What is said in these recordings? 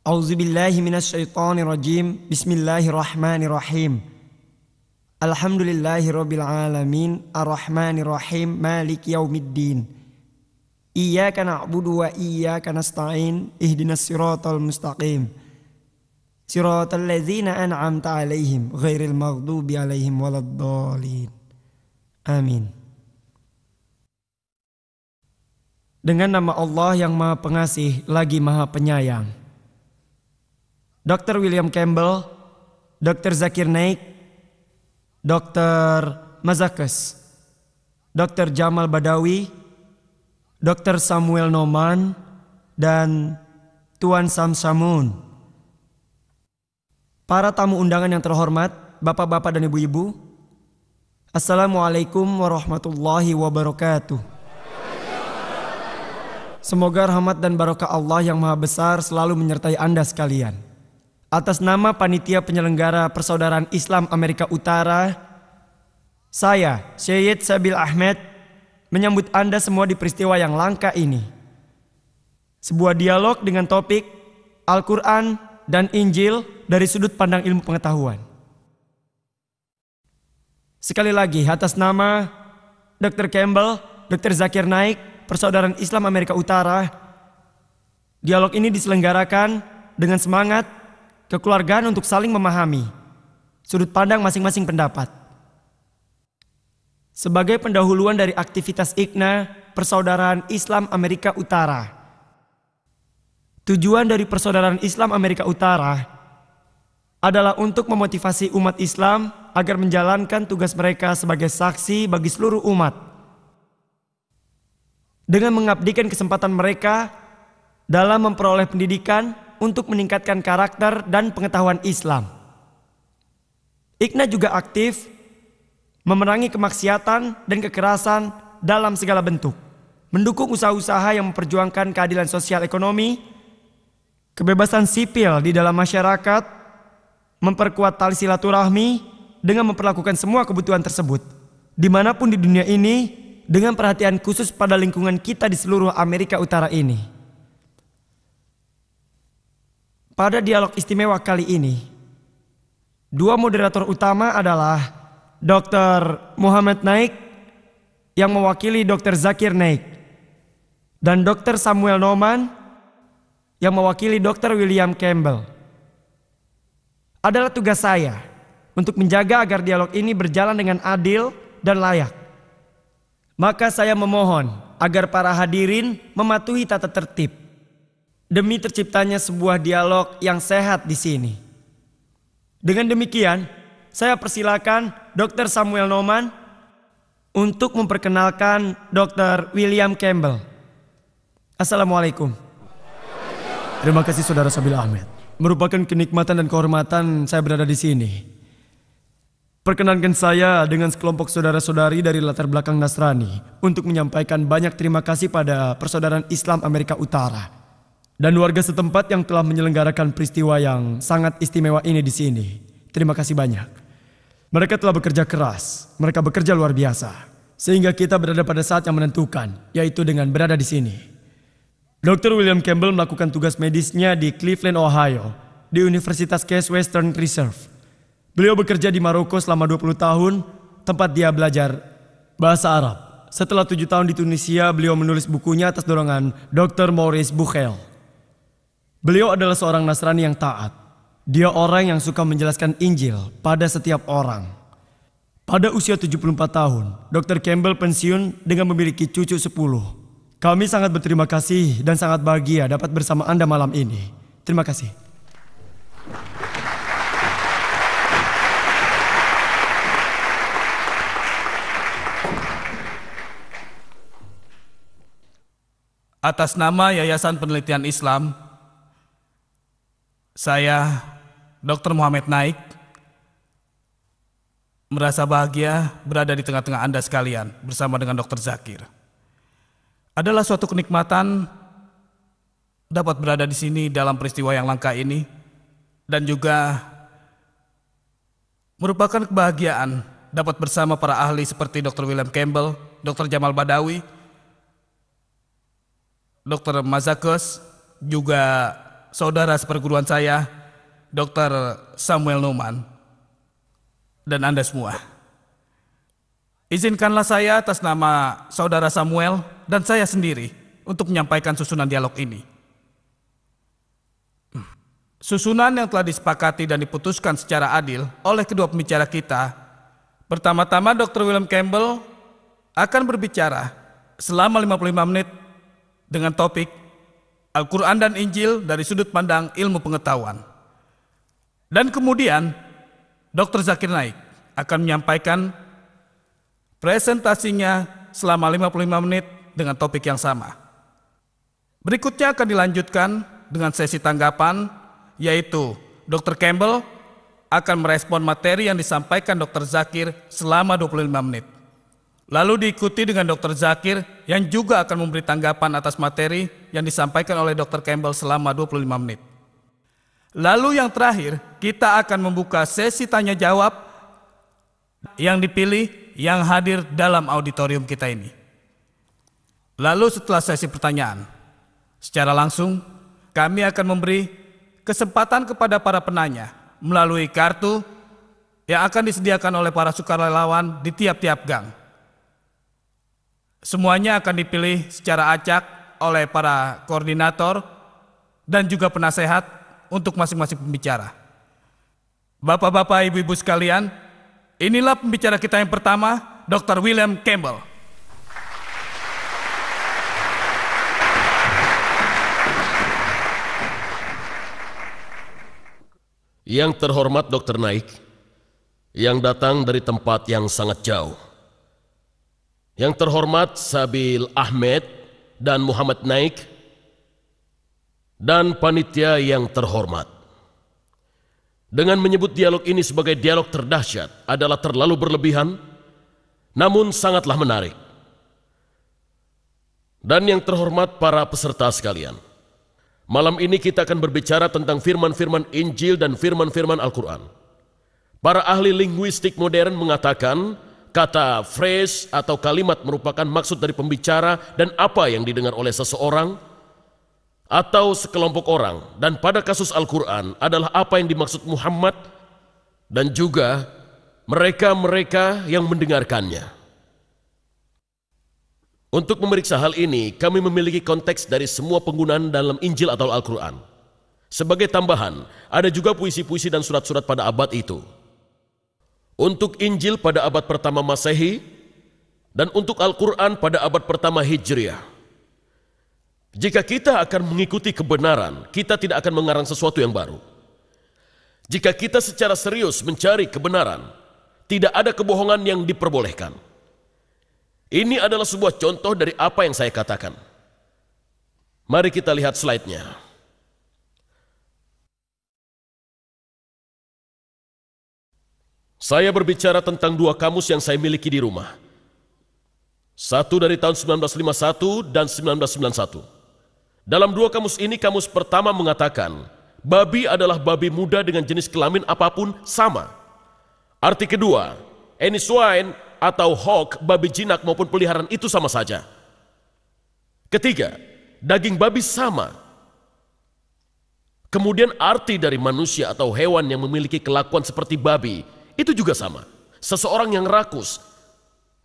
A'udzubillahi minasyaitonirrajim. Bismillahirrahmanirrahim. Alhamdulillahirabbil alamin, arrahmanirrahim, maliki yaumiddin. Iyyaka na'budu wa iyyaka nasta'in, ihdinas siratal mustaqim. Siratal ladzina an'amta 'alaihim, ghairil maghdubi 'alaihim waladdallin. Amin. Dengan nama Allah yang Maha Pengasih lagi Maha Penyayang. Dr. William Campbell, Dr. Zakir Naik, Dr. Mazakes, Dr. Jamal Badawi, Dr. Samuel Noman, dan Tuan Samsamun. Para tamu undangan yang terhormat, bapak-bapak dan ibu-ibu, Assalamualaikum warahmatullahi wabarakatuh. Semoga rahmat dan barokah Allah yang Maha Besar selalu menyertai Anda sekalian. Atas nama Panitia Penyelenggara Persaudaraan Islam Amerika Utara, saya, Syed Sabil Ahmed, menyambut Anda semua di peristiwa yang langka ini. Sebuah dialog dengan topik Al-Quran dan Injil dari sudut pandang ilmu pengetahuan. Sekali lagi, atas nama Dr. Campbell, Dr. Zakir Naik, Persaudaraan Islam Amerika Utara, dialog ini diselenggarakan dengan semangat kekeluargaan untuk saling memahami sudut pandang masing-masing pendapat. Sebagai pendahuluan dari aktivitas IKNA, Persaudaraan Islam Amerika Utara. Tujuan dari Persaudaraan Islam Amerika Utara adalah untuk memotivasi umat Islam agar menjalankan tugas mereka sebagai saksi bagi seluruh umat, dengan mengabdikan kesempatan mereka dalam memperoleh pendidikan untuk meningkatkan karakter dan pengetahuan Islam. IKNA juga aktif memerangi kemaksiatan dan kekerasan dalam segala bentuk, mendukung usaha-usaha yang memperjuangkan keadilan sosial ekonomi, kebebasan sipil di dalam masyarakat, memperkuat tali silaturahmi dengan memperlakukan semua kebutuhan tersebut dimanapun di dunia ini, dengan perhatian khusus pada lingkungan kita di seluruh Amerika Utara ini. Pada dialog istimewa kali ini, dua moderator utama adalah Dr. Muhammad Naik yang mewakili Dr. Zakir Naik dan Dr. Samuel Noman yang mewakili Dr. William Campbell. Adalah tugas saya untuk menjaga agar dialog ini berjalan dengan adil dan layak. Maka saya memohon agar para hadirin mematuhi tata tertib demi terciptanya sebuah dialog yang sehat di sini. Dengan demikian, saya persilakan Dr. Samuel Noman untuk memperkenalkan Dr. William Campbell. Assalamualaikum. Terima kasih Saudara Sabil Ahmed. Merupakan kenikmatan dan kehormatan saya berada di sini. Perkenankan saya dengan sekelompok saudara-saudari dari latar belakang Nasrani untuk menyampaikan banyak terima kasih pada Persaudaraan Islam Amerika Utara dan warga setempat yang telah menyelenggarakan peristiwa yang sangat istimewa ini di sini. Terima kasih banyak. Mereka telah bekerja keras, mereka bekerja luar biasa, sehingga kita berada pada saat yang menentukan, yaitu dengan berada di sini. Dr. William Campbell melakukan tugas medisnya di Cleveland, Ohio, di Universitas Case Western Reserve. Beliau bekerja di Maroko selama 20 tahun, tempat dia belajar bahasa Arab. Setelah 7 tahun di Tunisia, beliau menulis bukunya atas dorongan Dr. Maurice Buchel. Beliau adalah seorang Nasrani yang taat. Dia orang yang suka menjelaskan Injil pada setiap orang. Pada usia 74 tahun, Dr. Campbell pensiun dengan memiliki cucu 10. Kami sangat berterima kasih dan sangat bahagia dapat bersama Anda malam ini. Terima kasih. Atas nama Yayasan Penelitian Islam, saya, Dr. Muhammad Naik, merasa bahagia berada di tengah-tengah Anda sekalian bersama dengan Dr. Zakir. Adalah suatu kenikmatan dapat berada di sini dalam peristiwa yang langka ini, dan juga merupakan kebahagiaan dapat bersama para ahli seperti Dr. William Campbell, Dr. Jamal Badawi, Dr. Mazakes, juga saudara seperguruan saya, Dr. Samuel Numan, dan Anda semua. Izinkanlah saya atas nama saudara Samuel dan saya sendiri untuk menyampaikan susunan dialog ini. Susunan yang telah disepakati dan diputuskan secara adil oleh kedua pembicara kita. Pertama-tama Dr. William Campbell akan berbicara selama 55 menit dengan topik Al-Quran dan Injil dari sudut pandang ilmu pengetahuan. Dan kemudian Dr. Zakir Naik akan menyampaikan presentasinya selama 55 menit dengan topik yang sama. Berikutnya akan dilanjutkan dengan sesi tanggapan, yaitu Dr. Campbell akan merespon materi yang disampaikan Dr. Zakir selama 25 menit. Lalu diikuti dengan Dr. Zakir yang juga akan memberi tanggapan atas materi yang disampaikan oleh Dr. Campbell selama 25 menit. Lalu yang terakhir, kita akan membuka sesi tanya jawab yang dipilih yang hadir dalam auditorium kita ini. Lalu setelah sesi pertanyaan, secara langsung kami akan memberi kesempatan kepada para penanya melalui kartu yang akan disediakan oleh para sukarelawan di tiap-tiap gang. Semuanya akan dipilih secara acak oleh para koordinator dan juga penasehat untuk masing-masing pembicara. Bapak-bapak, ibu-ibu sekalian, inilah pembicara kita yang pertama, Dr. William Campbell. Yang terhormat Dr. Naik, yang datang dari tempat yang sangat jauh. Yang terhormat Sabil Ahmed dan Muhammad Naik, dan panitia yang terhormat. Dengan menyebut dialog ini sebagai dialog terdahsyat adalah terlalu berlebihan, namun sangatlah menarik. Dan yang terhormat para peserta sekalian, malam ini kita akan berbicara tentang firman-firman Injil dan firman-firman Al-Quran. Para ahli linguistik modern mengatakan kata phrase atau kalimat merupakan maksud dari pembicara dan apa yang didengar oleh seseorang atau sekelompok orang, dan pada kasus Al-Quran adalah apa yang dimaksud Muhammad dan juga mereka-mereka yang mendengarkannya. Untuk memeriksa hal ini, kami memiliki konteks dari semua penggunaan dalam Injil atau Al-Quran. Sebagai tambahan, ada juga puisi-puisi dan surat-surat pada abad itu. Untuk Injil pada abad pertama Masehi dan untuk Al-Quran pada abad pertama Hijriah. Jika kita akan mengikuti kebenaran, kita tidak akan mengarang sesuatu yang baru. Jika kita secara serius mencari kebenaran, tidak ada kebohongan yang diperbolehkan. Ini adalah sebuah contoh dari apa yang saya katakan. Mari kita lihat slide-nya. Saya berbicara tentang dua kamus yang saya miliki di rumah. Satu dari tahun 1951 dan 1991. Dalam dua kamus ini, kamus pertama mengatakan, babi adalah babi muda dengan jenis kelamin apapun sama. Arti kedua, any swine atau hog, babi jinak maupun peliharaan itu sama saja. Ketiga, daging babi sama. Kemudian arti dari manusia atau hewan yang memiliki kelakuan seperti babi, itu juga sama. Seseorang yang rakus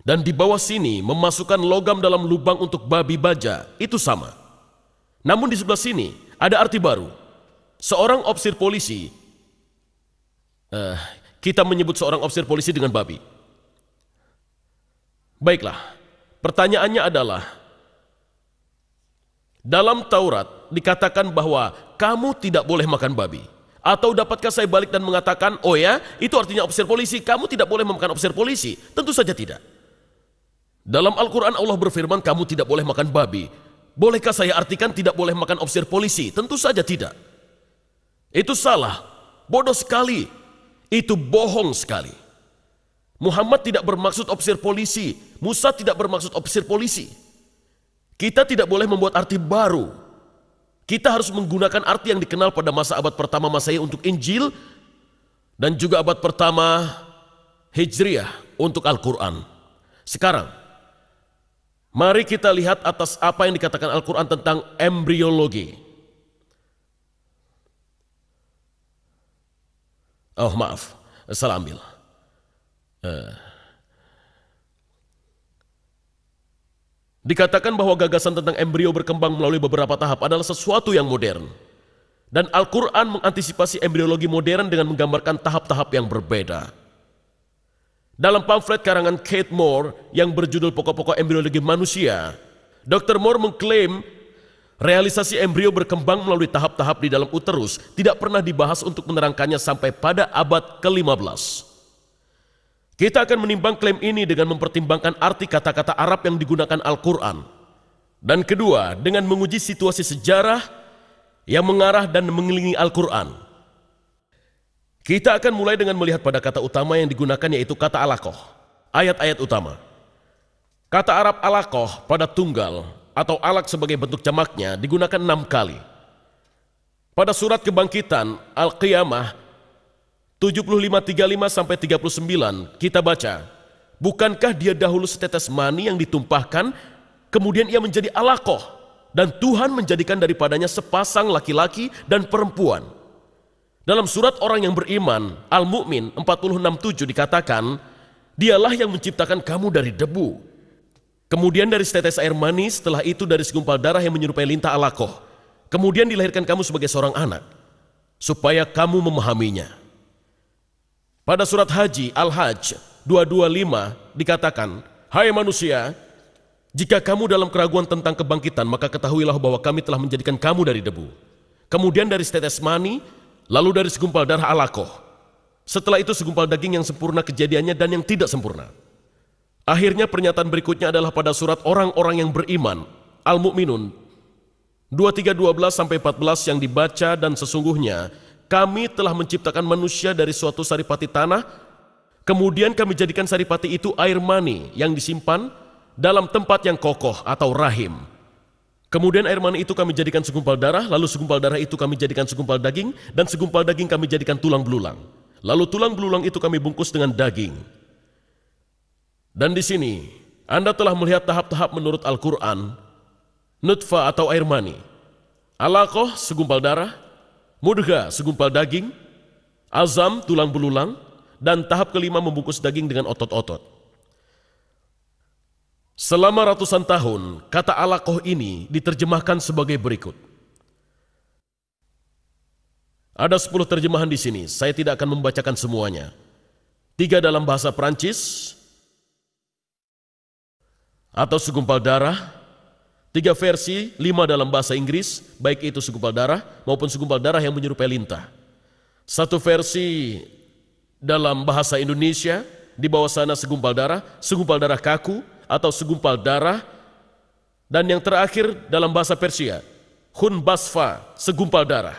dan di bawah sini memasukkan logam dalam lubang untuk babi baja, itu sama. Namun di sebelah sini ada arti baru. Seorang ofisir polisi, kita menyebut seorang ofisir polisi dengan babi. Baiklah, pertanyaannya adalah, dalam Taurat dikatakan bahwa kamu tidak boleh makan babi. Atau dapatkah saya balik dan mengatakan, oh ya, itu artinya ofisir polisi, kamu tidak boleh memakan ofisir polisi? Tentu saja tidak. Dalam Al-Quran Allah berfirman, kamu tidak boleh makan babi. Bolehkah saya artikan tidak boleh makan ofisir polisi? Tentu saja tidak. Itu salah, bodoh sekali, itu bohong sekali. Muhammad tidak bermaksud ofisir polisi, Musa tidak bermaksud ofisir polisi. Kita tidak boleh membuat arti baru. Kita harus menggunakan arti yang dikenal pada masa abad pertama Masehi untuk Injil dan juga abad pertama Hijriah untuk Al-Quran. Sekarang, mari kita lihat atas apa yang dikatakan Al-Quran tentang embriologi. Oh maaf, salah ambil. Dikatakan bahwa gagasan tentang embrio berkembang melalui beberapa tahap adalah sesuatu yang modern. Dan Al-Quran mengantisipasi embriologi modern dengan menggambarkan tahap-tahap yang berbeda. Dalam pamflet karangan Kate Moore yang berjudul Pokok-pokok Embriologi Manusia, Dr. Moore mengklaim realisasi embrio berkembang melalui tahap-tahap di dalam uterus tidak pernah dibahas untuk menerangkannya sampai pada abad ke-15. Kita akan menimbang klaim ini dengan mempertimbangkan arti kata-kata Arab yang digunakan Al-Quran. Dan kedua, dengan menguji situasi sejarah yang mengarah dan mengelilingi Al-Quran. Kita akan mulai dengan melihat pada kata utama yang digunakan, yaitu kata alaqah, ayat-ayat utama. Kata Arab alaqah pada tunggal atau alaq sebagai bentuk jamaknya digunakan 6 kali. Pada surat Kebangkitan Al-Qiyamah 75:35 sampai 39 kita baca, bukankah dia dahulu setetes mani yang ditumpahkan, kemudian ia menjadi alaqah, dan Tuhan menjadikan daripadanya sepasang laki-laki dan perempuan. Dalam surat orang yang beriman Al-Mu'min 46:7 dikatakan, dialah yang menciptakan kamu dari debu, kemudian dari setetes air mani, setelah itu dari segumpal darah yang menyerupai lintah alaqah, kemudian dilahirkan kamu sebagai seorang anak, supaya kamu memahaminya. Pada surat Haji Al-Hajj 225 dikatakan, hai manusia, jika kamu dalam keraguan tentang kebangkitan, maka ketahuilah bahwa kami telah menjadikan kamu dari debu, kemudian dari setetes mani, lalu dari segumpal darah alaqah. Setelah itu segumpal daging yang sempurna kejadiannya dan yang tidak sempurna. Akhirnya pernyataan berikutnya adalah pada surat orang-orang yang beriman Al-Mu'minun 23:12-14 yang dibaca, dan sesungguhnya kami telah menciptakan manusia dari suatu saripati tanah, kemudian kami jadikan saripati itu air mani yang disimpan dalam tempat yang kokoh atau rahim. Kemudian air mani itu kami jadikan segumpal darah, lalu segumpal darah itu kami jadikan segumpal daging, dan segumpal daging kami jadikan tulang belulang. Lalu tulang belulang itu kami bungkus dengan daging. Dan di sini Anda telah melihat tahap-tahap menurut Al-Quran. Nutfah atau air mani, alaqah segumpal darah, mudghah segumpal daging, azam tulang belulang, dan tahap kelima membungkus daging dengan otot-otot. Selama ratusan tahun, kata alaqah ini diterjemahkan sebagai berikut. Ada 10 terjemahan di sini, saya tidak akan membacakan semuanya. 3 dalam bahasa Prancis atau segumpal darah, 3 versi, 5 dalam bahasa Inggris, baik itu segumpal darah maupun segumpal darah yang menyerupai lintah. 1 versi dalam bahasa Indonesia, di bawah sana segumpal darah kaku atau segumpal darah, dan yang terakhir dalam bahasa Persia, khun basfa, segumpal darah.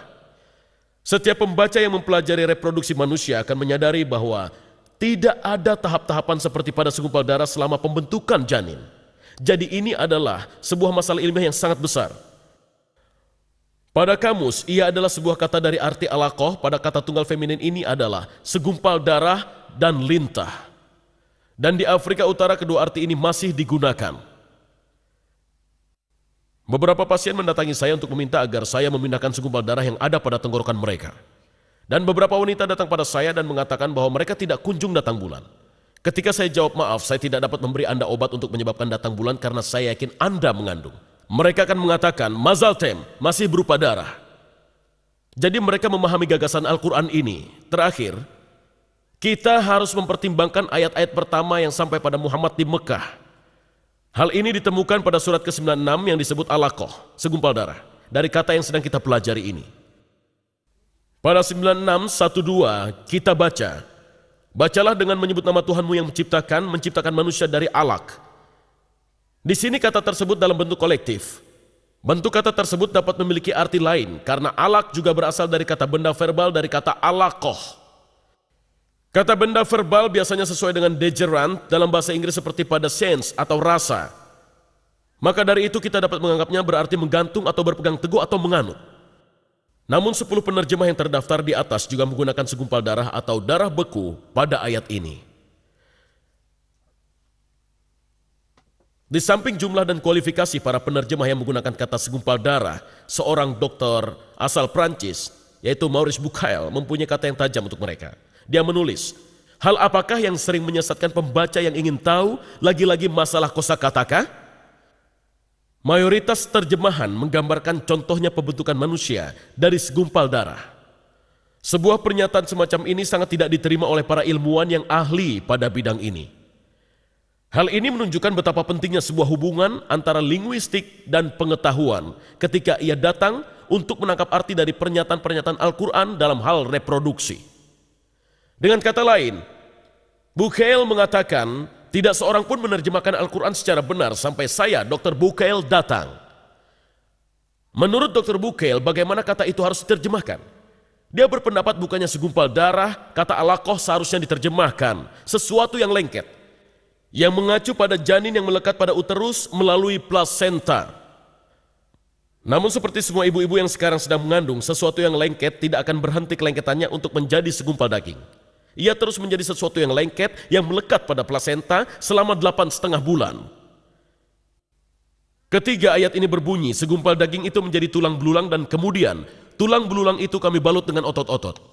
Setiap pembaca yang mempelajari reproduksi manusia akan menyadari bahwa tidak ada tahap-tahapan seperti pada segumpal darah selama pembentukan janin. Jadi ini adalah sebuah masalah ilmiah yang sangat besar. Pada kamus, ia adalah sebuah kata dari arti alaqah. Pada kata tunggal feminin ini adalah segumpal darah dan lintah. Dan di Afrika Utara kedua arti ini masih digunakan. Beberapa pasien mendatangi saya untuk meminta agar saya memindahkan segumpal darah yang ada pada tenggorokan mereka. Dan beberapa wanita datang pada saya dan mengatakan bahwa mereka tidak kunjung datang bulan. Ketika saya jawab maaf, saya tidak dapat memberi Anda obat untuk menyebabkan datang bulan karena saya yakin Anda mengandung. Mereka akan mengatakan, mazal tem, masih berupa darah. Jadi mereka memahami gagasan Al-Quran ini. Terakhir, kita harus mempertimbangkan ayat-ayat pertama yang sampai pada Muhammad di Mekah. Hal ini ditemukan pada surat ke-96 yang disebut alaqah, segumpal darah, dari kata yang sedang kita pelajari ini. Pada 96:12 kita baca, bacalah dengan menyebut nama Tuhanmu yang menciptakan manusia dari alaq. Di sini kata tersebut dalam bentuk kolektif. Bentuk kata tersebut dapat memiliki arti lain karena alaq juga berasal dari kata benda verbal dari kata alaqah. Kata benda verbal biasanya sesuai dengan degerant dalam bahasa Inggris seperti pada sense atau rasa. Maka dari itu kita dapat menganggapnya berarti menggantung atau berpegang teguh atau menganut. Namun 10 penerjemah yang terdaftar di atas juga menggunakan segumpal darah atau darah beku pada ayat ini. Di samping jumlah dan kualifikasi para penerjemah yang menggunakan kata segumpal darah, seorang dokter asal Prancis yaitu Maurice Bucaille, mempunyai kata yang tajam untuk mereka. Dia menulis, hal apakah yang sering menyesatkan pembaca yang ingin tahu, lagi-lagi masalah kosakata? Mayoritas terjemahan menggambarkan contohnya pembentukan manusia dari segumpal darah. Sebuah pernyataan semacam ini sangat tidak diterima oleh para ilmuwan yang ahli pada bidang ini. Hal ini menunjukkan betapa pentingnya sebuah hubungan antara linguistik dan pengetahuan ketika ia datang untuk menangkap arti dari pernyataan-pernyataan Al-Quran dalam hal reproduksi. Dengan kata lain, Bucaille mengatakan, tidak seorang pun menerjemahkan Al-Quran secara benar sampai saya, Dr. Bucaille, datang. Menurut Dr. Bucaille, bagaimana kata itu harus diterjemahkan? Dia berpendapat bukannya segumpal darah, kata alaqah seharusnya diterjemahkan, sesuatu yang lengket, yang mengacu pada janin yang melekat pada uterus melalui plasenta. Namun seperti semua ibu-ibu yang sekarang sedang mengandung, sesuatu yang lengket tidak akan berhenti kelengketannya untuk menjadi segumpal daging. Ia terus menjadi sesuatu yang lengket yang melekat pada plasenta selama 8,5 bulan. Ketiga ayat ini berbunyi, segumpal daging itu menjadi tulang belulang dan kemudian tulang belulang itu kami balut dengan otot-otot.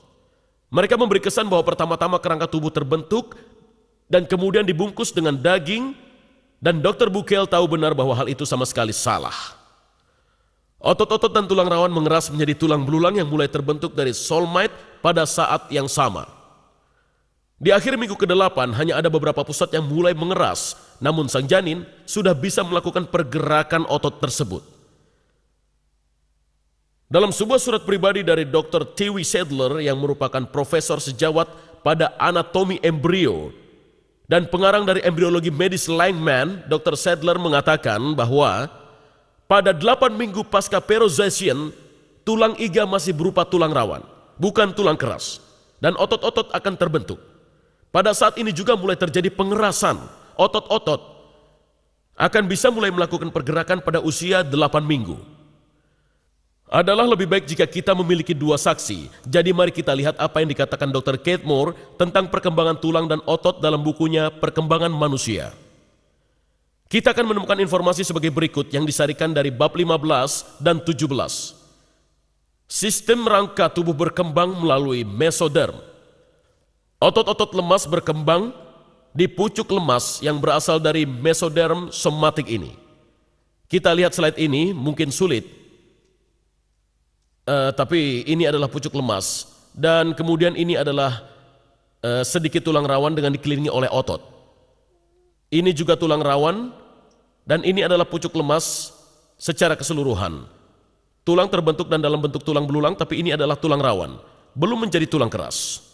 Mereka memberi kesan bahwa pertama-tama kerangka tubuh terbentuk dan kemudian dibungkus dengan daging, dan Dr. Bucaille tahu benar bahwa hal itu sama sekali salah. Otot-otot dan tulang rawan mengeras menjadi tulang belulang yang mulai terbentuk dari soulmate pada saat yang sama. Di akhir minggu ke-8 hanya ada beberapa pusat yang mulai mengeras, namun sang janin sudah bisa melakukan pergerakan otot tersebut. Dalam sebuah surat pribadi dari Dr. T.W. Sadler yang merupakan profesor sejawat pada anatomi embrio dan pengarang dari embriologi medis Langman, Dr. Sadler mengatakan bahwa pada 8 minggu pasca peroxation, tulang iga masih berupa tulang rawan, bukan tulang keras, dan otot-otot akan terbentuk. Pada saat ini juga mulai terjadi pengerasan, otot-otot akan bisa mulai melakukan pergerakan pada usia 8 minggu. Adalah lebih baik jika kita memiliki 2 saksi, jadi mari kita lihat apa yang dikatakan Dr. Kate Moore tentang perkembangan tulang dan otot dalam bukunya Perkembangan Manusia. Kita akan menemukan informasi sebagai berikut yang disarikan dari bab 15 dan 17. Sistem rangka tubuh berkembang melalui mesoderm. Otot-otot lemas berkembang di pucuk lemas yang berasal dari mesoderm somatik ini. Kita lihat slide ini, mungkin sulit, tapi ini adalah pucuk lemas. Dan kemudian ini adalah sedikit tulang rawan dengan dikelilingi oleh otot. Ini juga tulang rawan, dan ini adalah pucuk lemas secara keseluruhan. Tulang terbentuk dan dalam bentuk tulang belulang, tapi ini adalah tulang rawan, belum menjadi tulang keras.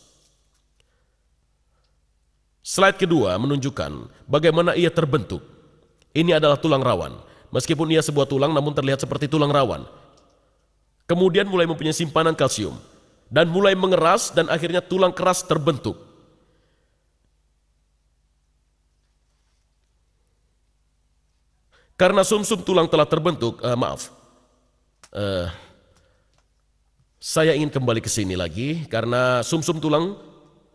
Slide kedua menunjukkan bagaimana ia terbentuk. Ini adalah tulang rawan. Meskipun ia sebuah tulang namun terlihat seperti tulang rawan. Kemudian mulai mempunyai simpanan kalsium dan mulai mengeras dan akhirnya tulang keras terbentuk. Karena sumsum tulang telah terbentuk, saya ingin kembali ke sini lagi karena sumsum tulang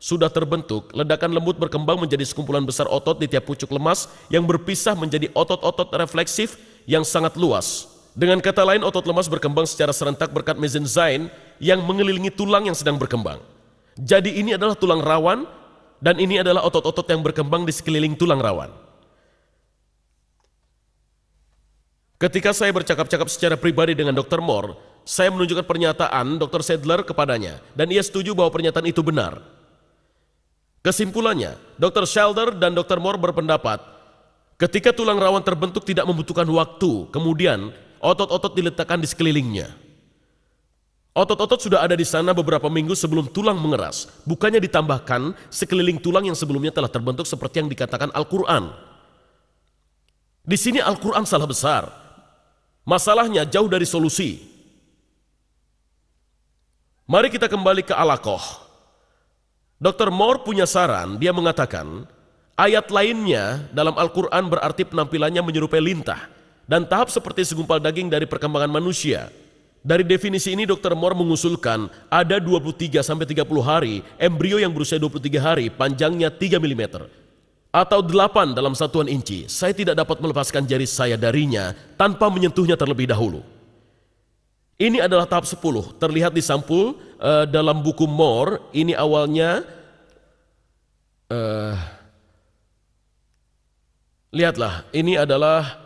sudah terbentuk, ledakan lembut berkembang menjadi sekumpulan besar otot di tiap pucuk lemas yang berpisah menjadi otot-otot refleksif yang sangat luas. Dengan kata lain, otot lemas berkembang secara serentak berkat mesenzaim yang mengelilingi tulang yang sedang berkembang. Jadi ini adalah tulang rawan dan ini adalah otot-otot yang berkembang di sekeliling tulang rawan. Ketika saya bercakap-cakap secara pribadi dengan Dr. Moore, saya menunjukkan pernyataan Dr. Sadler kepadanya dan ia setuju bahwa pernyataan itu benar. Kesimpulannya, Dr. Shelder dan Dr. Moore berpendapat, ketika tulang rawan terbentuk tidak membutuhkan waktu, kemudian otot-otot diletakkan di sekelilingnya. Otot-otot sudah ada di sana beberapa minggu sebelum tulang mengeras, bukannya ditambahkan sekeliling tulang yang sebelumnya telah terbentuk seperti yang dikatakan Al-Quran. Di sini Al-Quran salah besar. Masalahnya jauh dari solusi. Mari kita kembali ke alaqah. Dr. Moore punya saran, dia mengatakan, ayat lainnya dalam Al-Quran berarti penampilannya menyerupai lintah dan tahap seperti segumpal daging dari perkembangan manusia. Dari definisi ini Dr. Moore mengusulkan ada 23-30 hari embrio yang berusia 23 hari, panjangnya 3 mm atau 8 dalam satuan inci. Saya tidak dapat melepaskan jari saya darinya tanpa menyentuhnya terlebih dahulu. Ini adalah tahap 10, terlihat di sampul dalam buku Moore. Ini awalnya, lihatlah, ini adalah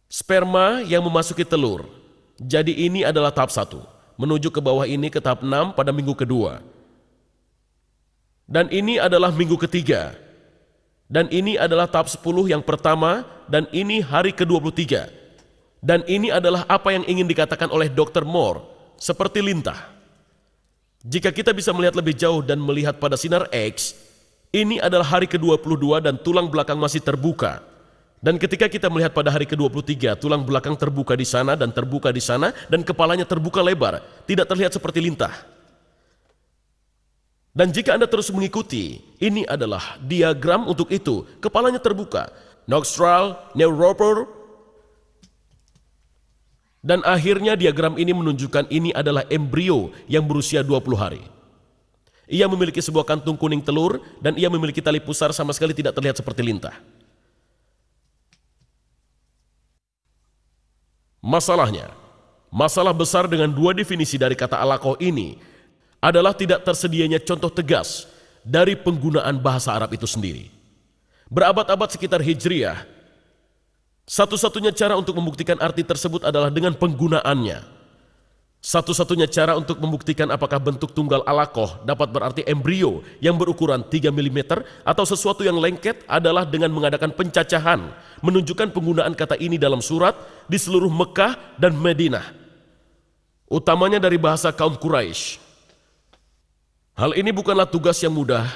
sperma yang memasuki telur. Jadi ini adalah tahap 1. Menuju ke bawah ini ke tahap 6 pada minggu kedua. Dan ini adalah minggu ketiga. Dan ini adalah tahap 10 yang pertama, dan ini hari ke-23. Dan ini adalah apa yang ingin dikatakan oleh Dr. Moore, seperti lintah. Jika kita bisa melihat lebih jauh dan melihat pada sinar X, ini adalah hari ke-22 dan tulang belakang masih terbuka. Dan ketika kita melihat pada hari ke-23, tulang belakang terbuka di sana dan terbuka di sana, dan kepalanya terbuka lebar, tidak terlihat seperti lintah. Dan jika Anda terus mengikuti, ini adalah diagram untuk itu. Kepalanya terbuka, nostril, neuroper, dan akhirnya diagram ini menunjukkan ini adalah embrio yang berusia 20 hari. Ia memiliki sebuah kantung kuning telur, dan ia memiliki tali pusar sama sekali tidak terlihat seperti lintah. Masalahnya, masalah besar dengan dua definisi dari kata alaqah ini adalah tidak tersedianya contoh tegas dari penggunaan bahasa Arab itu sendiri. Berabad-abad sekitar Hijriyah, satu-satunya cara untuk membuktikan arti tersebut adalah dengan penggunaannya. Satu-satunya cara untuk membuktikan apakah bentuk tunggal alaqah dapat berarti embrio yang berukuran 3 mm atau sesuatu yang lengket adalah dengan mengadakan pencacahan, menunjukkan penggunaan kata ini dalam surat di seluruh Mekah dan Madinah, utamanya dari bahasa kaum Quraisy. Hal ini bukanlah tugas yang mudah,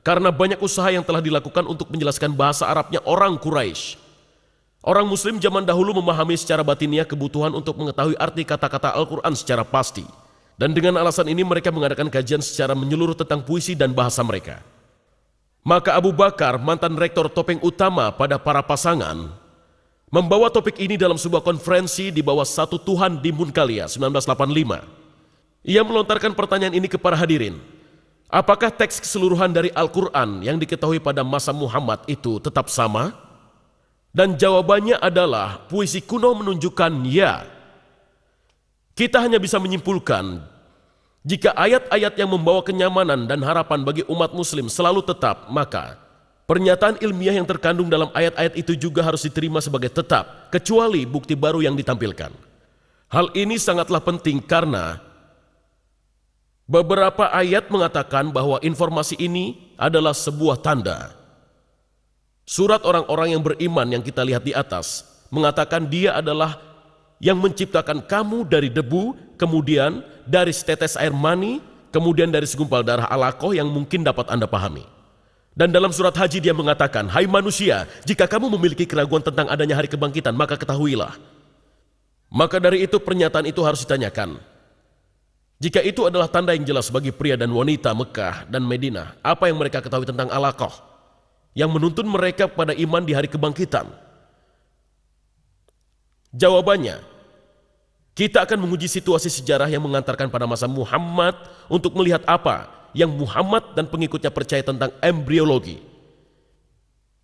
karena banyak usaha yang telah dilakukan untuk menjelaskan bahasa Arabnya orang Quraisy. Orang Muslim zaman dahulu memahami secara batiniah kebutuhan untuk mengetahui arti kata-kata Al-Quran secara pasti. Dan dengan alasan ini mereka mengadakan kajian secara menyeluruh tentang puisi dan bahasa mereka. Maka Abu Bakar, mantan rektor topeng utama pada para pasangan, membawa topik ini dalam sebuah konferensi di bawah Satu Tuhan di Munkalia 1985. Ia melontarkan pertanyaan ini kepada hadirin. Apakah teks keseluruhan dari Al-Quran yang diketahui pada masa Muhammad itu tetap sama? Dan jawabannya adalah puisi kuno menunjukkan ya. Kita hanya bisa menyimpulkan jika ayat-ayat yang membawa kenyamanan dan harapan bagi umat muslim selalu tetap, maka pernyataan ilmiah yang terkandung dalam ayat-ayat itu juga harus diterima sebagai tetap, kecuali bukti baru yang ditampilkan. Hal ini sangatlah penting karena beberapa ayat mengatakan bahwa informasi ini adalah sebuah tanda. Surat orang-orang yang beriman yang kita lihat di atas mengatakan dia adalah yang menciptakan kamu dari debu, kemudian dari setetes air mani, kemudian dari segumpal darah alaqah yang mungkin dapat Anda pahami. Dan dalam surat Haji dia mengatakan, hai manusia, jika kamu memiliki keraguan tentang adanya hari kebangkitan, maka ketahuilah. Maka dari itu pernyataan itu harus ditanyakan. Jika itu adalah tanda yang jelas bagi pria dan wanita Mekah dan Madinah, apa yang mereka ketahui tentang alaqah yang menuntun mereka pada iman di hari kebangkitan? Jawabannya, kita akan menguji situasi sejarah yang mengantarkan pada masa Muhammad untuk melihat apa yang Muhammad dan pengikutnya percaya tentang embriologi.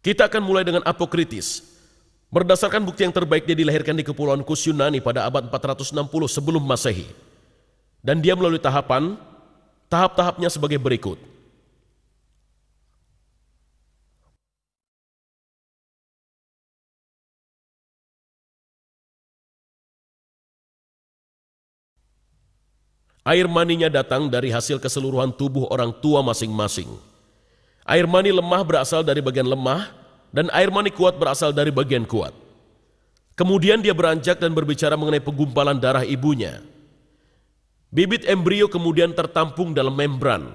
Kita akan mulai dengan Apokritis. Berdasarkan bukti yang terbaik, dia dilahirkan di Kepulauan Kus Yunani pada abad 460 sebelum Masehi. Dan dia melalui tahap-tahapnya sebagai berikut. Air maninya datang dari hasil keseluruhan tubuh orang tua masing-masing. Air mani lemah berasal dari bagian lemah, dan air mani kuat berasal dari bagian kuat. Kemudian dia beranjak dan berbicara mengenai penggumpalan darah ibunya. Bibit embrio kemudian tertampung dalam membran.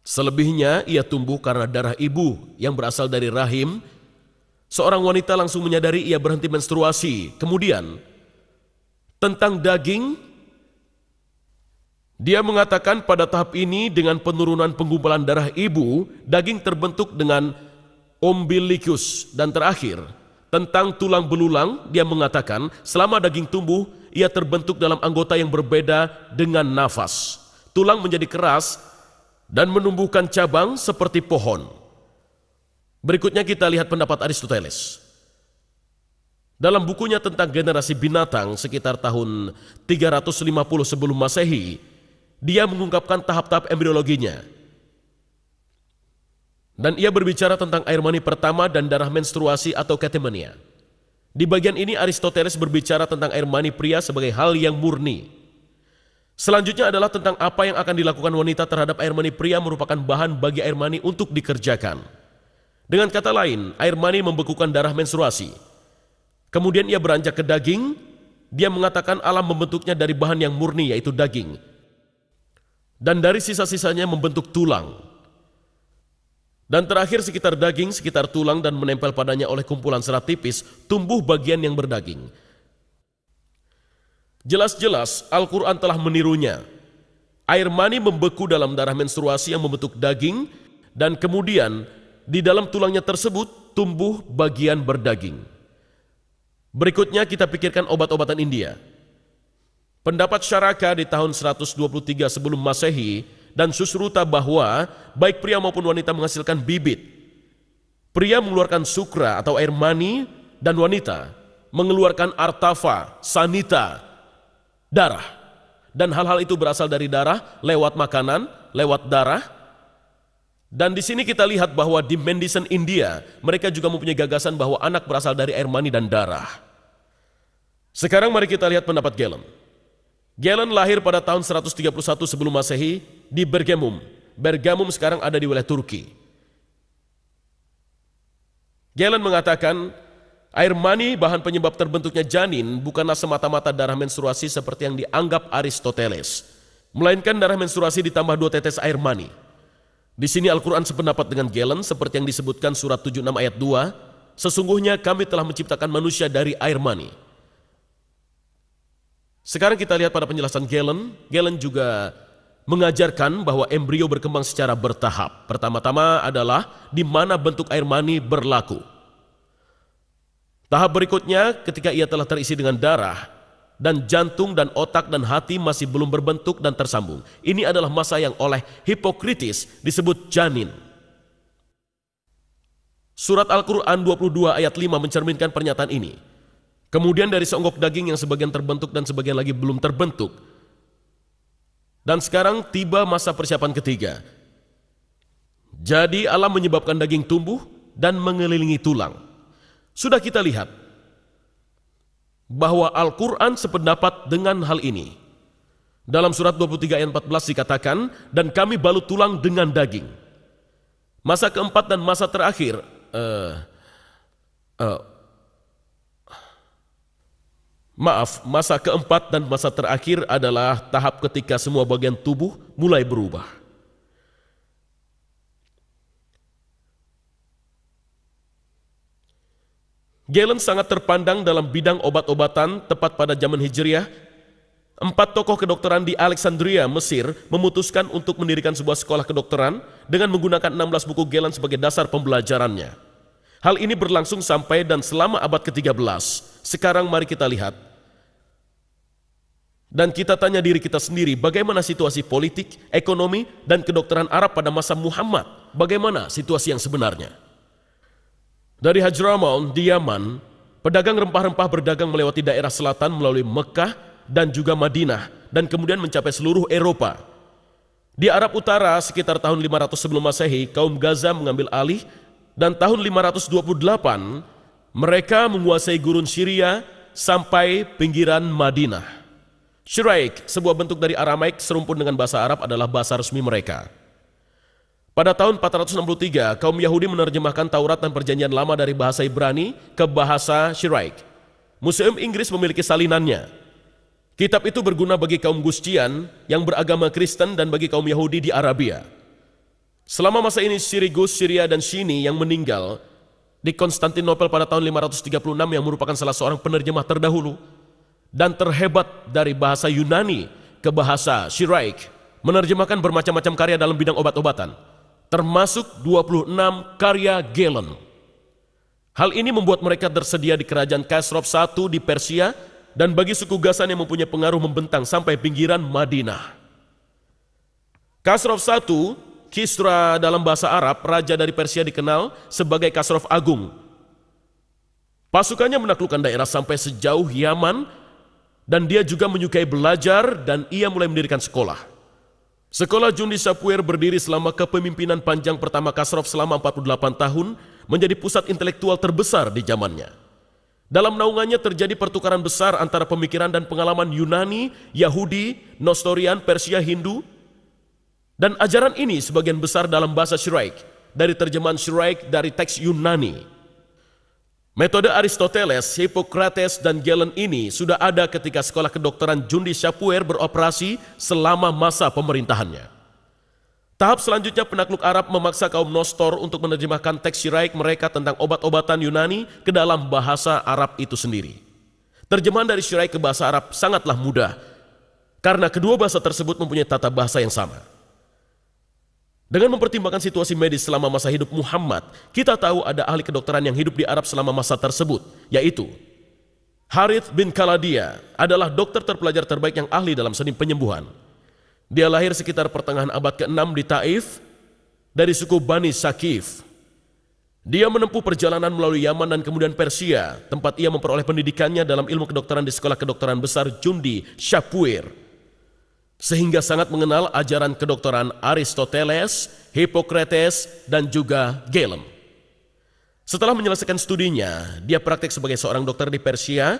Selebihnya ia tumbuh karena darah ibu yang berasal dari rahim. Seorang wanita langsung menyadari ia berhenti menstruasi. Kemudian, tentang daging, dia mengatakan pada tahap ini dengan penurunan penggumpalan darah ibu, daging terbentuk dengan umbilicus. Dan terakhir, tentang tulang belulang, dia mengatakan selama daging tumbuh, ia terbentuk dalam anggota yang berbeda dengan nafas. Tulang menjadi keras dan menumbuhkan cabang seperti pohon. Berikutnya kita lihat pendapat Aristoteles. Dalam bukunya tentang generasi binatang sekitar tahun 350 sebelum Masehi, dia mengungkapkan tahap-tahap embriologinya. Dan ia berbicara tentang air mani pertama dan darah menstruasi atau katemenia. Di bagian ini Aristoteles berbicara tentang air mani pria sebagai hal yang murni. Selanjutnya adalah tentang apa yang akan dilakukan wanita terhadap air mani pria merupakan bahan bagi air mani untuk dikerjakan. Dengan kata lain, air mani membekukan darah menstruasi. Kemudian ia beranjak ke daging, dia mengatakan alam membentuknya dari bahan yang murni yaitu daging. Dan dari sisa-sisanya membentuk tulang. Dan terakhir sekitar daging, sekitar tulang dan menempel padanya oleh kumpulan serat tipis, tumbuh bagian yang berdaging. Jelas-jelas Al-Quran telah menirunya. Air mani membeku dalam darah menstruasi yang membentuk daging, dan kemudian di dalam tulangnya tersebut tumbuh bagian berdaging. Berikutnya kita pikirkan obat-obatan India. Pendapat Syaraka di tahun 123 sebelum Masehi dan Susruta bahwa baik pria maupun wanita menghasilkan bibit. Pria mengeluarkan sukra atau air mani dan wanita mengeluarkan artafa, sanita, darah. Dan hal-hal itu berasal dari darah, lewat makanan, lewat darah. Dan di sini kita lihat bahwa di Mendicant India, mereka juga mempunyai gagasan bahwa anak berasal dari air mani dan darah. Sekarang mari kita lihat pendapat Galen. Galen lahir pada tahun 131 sebelum Masehi di Bergamum. Bergamum sekarang ada di wilayah Turki. Galen mengatakan, air mani bahan penyebab terbentuknya janin bukanlah semata-mata darah menstruasi seperti yang dianggap Aristoteles, melainkan darah menstruasi ditambah 2 tetes air mani. Di sini Al-Quran sependapat dengan Galen seperti yang disebutkan surat 76 ayat 2, sesungguhnya kami telah menciptakan manusia dari air mani. Sekarang kita lihat pada penjelasan Galen. Galen juga mengajarkan bahwa embrio berkembang secara bertahap. Pertama-tama adalah di mana bentuk air mani berlaku. Tahap berikutnya ketika ia telah terisi dengan darah dan jantung dan otak dan hati masih belum berbentuk dan tersambung. Ini adalah masa yang oleh Hippocrates disebut janin. Surat Al-Quran 22 ayat 5 mencerminkan pernyataan ini. Kemudian dari seonggok daging yang sebagian terbentuk dan sebagian lagi belum terbentuk. Dan sekarang tiba masa persiapan ketiga. Jadi Allah menyebabkan daging tumbuh dan mengelilingi tulang. Sudah kita lihat bahwa Al-Quran sependapat dengan hal ini. Dalam surat 23 ayat 14 dikatakan, dan kami balut tulang dengan daging. Masa keempat dan masa terakhir, masa keempat dan masa terakhir adalah tahap ketika semua bagian tubuh mulai berubah. Galen sangat terpandang dalam bidang obat-obatan tepat pada zaman Hijriah. 4 tokoh kedokteran di Alexandria, Mesir memutuskan untuk mendirikan sebuah sekolah kedokteran dengan menggunakan 16 buku Galen sebagai dasar pembelajarannya. Hal ini berlangsung sampai dan selama abad ke-13. Sekarang mari kita lihat. Dan kita tanya diri kita sendiri, bagaimana situasi politik, ekonomi, dan kedokteran Arab pada masa Muhammad? Bagaimana situasi yang sebenarnya? Dari Hadramaut di Yaman, pedagang rempah-rempah berdagang melewati daerah selatan melalui Mekah dan juga Madinah, dan kemudian mencapai seluruh Eropa. Di Arab Utara sekitar tahun 500 sebelum Masehi, kaum Gaza mengambil alih, dan tahun 528 mereka menguasai gurun Syria sampai pinggiran Madinah. Shiraik, sebuah bentuk dari Aramaik serumpun dengan bahasa Arab, adalah bahasa resmi mereka. Pada tahun 463, kaum Yahudi menerjemahkan Taurat dan Perjanjian Lama dari bahasa Ibrani ke bahasa Shiraik. Museum Inggris memiliki salinannya. Kitab itu berguna bagi kaum Gustian yang beragama Kristen dan bagi kaum Yahudi di Arabia. Selama masa ini Sirigus, Syria, dan Shini yang meninggal di Konstantinopel pada tahun 536 yang merupakan salah seorang penerjemah terdahulu dan terhebat dari bahasa Yunani ke bahasa Syiraik, menerjemahkan bermacam-macam karya dalam bidang obat-obatan, termasuk 26 karya Galen. Hal ini membuat mereka tersedia di kerajaan Khosrow I di Persia dan bagi suku Ghassan yang mempunyai pengaruh membentang sampai pinggiran Madinah. Khosrow I, Kisra dalam bahasa Arab, raja dari Persia, dikenal sebagai Khosrow Agung. Pasukannya menaklukkan daerah sampai sejauh Yaman, dan dia juga menyukai belajar dan ia mulai mendirikan sekolah. Sekolah Jundi Shapur berdiri selama kepemimpinan panjang pertama Khosrow selama 48 tahun, menjadi pusat intelektual terbesar di zamannya. Dalam naungannya terjadi pertukaran besar antara pemikiran dan pengalaman Yunani, Yahudi, Nestorian, Persia, Hindu, dan ajaran ini sebagian besar dalam bahasa Syiraik, dari terjemahan Syiraik dari teks Yunani. Metode Aristoteles, Hippocrates, dan Galen ini sudah ada ketika sekolah kedokteran Jundi Shapur beroperasi selama masa pemerintahannya. Tahap selanjutnya penakluk Arab memaksa kaum Nostor untuk menerjemahkan teks Syiraik mereka tentang obat-obatan Yunani ke dalam bahasa Arab itu sendiri. Terjemahan dari Syiraik ke bahasa Arab sangatlah mudah, karena kedua bahasa tersebut mempunyai tata bahasa yang sama. Dengan mempertimbangkan situasi medis selama masa hidup Muhammad, kita tahu ada ahli kedokteran yang hidup di Arab selama masa tersebut, yaitu Harith bin Khaladia adalah dokter terpelajar terbaik yang ahli dalam seni penyembuhan. Dia lahir sekitar pertengahan abad ke-6 di Taif dari suku Bani Sakif. Dia menempuh perjalanan melalui Yaman dan kemudian Persia, tempat ia memperoleh pendidikannya dalam ilmu kedokteran di sekolah kedokteran besar Jundi Shapur, sehingga sangat mengenal ajaran kedokteran Aristoteles, Hippocrates, dan juga Galen. Setelah menyelesaikan studinya, dia praktik sebagai seorang dokter di Persia,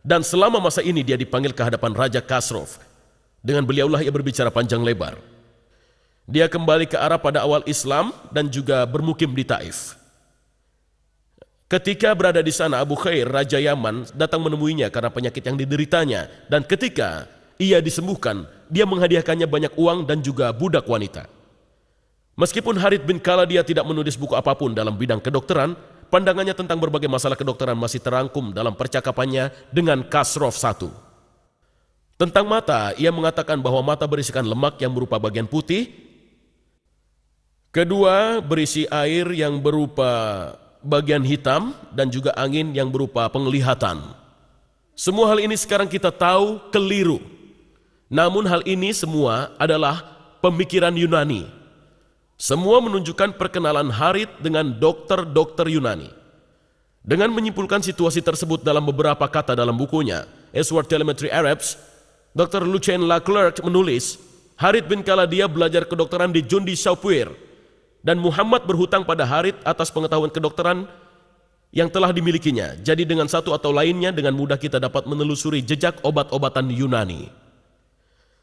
dan selama masa ini dia dipanggil ke hadapan Raja Khosrow. Dengan beliaulah ia berbicara panjang lebar. Dia kembali ke Arab pada awal Islam dan juga bermukim di Taif. Ketika berada di sana, Abu Khair, Raja Yaman, datang menemuinya karena penyakit yang dideritanya, dan ketika ia disembuhkan, dia menghadiahkannya banyak uang dan juga budak wanita. Meskipun Harith bin Khaladia tidak menulis buku apapun dalam bidang kedokteran, pandangannya tentang berbagai masalah kedokteran masih terangkum dalam percakapannya dengan Khosrow I. Tentang mata, ia mengatakan bahwa mata berisikan lemak yang berupa bagian putih, kedua berisi air yang berupa bagian hitam, dan juga angin yang berupa penglihatan. Semua hal ini sekarang kita tahu keliru. Namun hal ini semua adalah pemikiran Yunani. Semua menunjukkan perkenalan Harith dengan dokter-dokter Yunani. Dengan menyimpulkan situasi tersebut dalam beberapa kata dalam bukunya, Sword Telemetry Arabs, Dr. Lucien Leclerc menulis, Harith bin Khaladia belajar kedokteran di Jundi Shapur, dan Muhammad berhutang pada Harith atas pengetahuan kedokteran yang telah dimilikinya. Jadi dengan satu atau lainnya, dengan mudah kita dapat menelusuri jejak obat-obatan Yunani.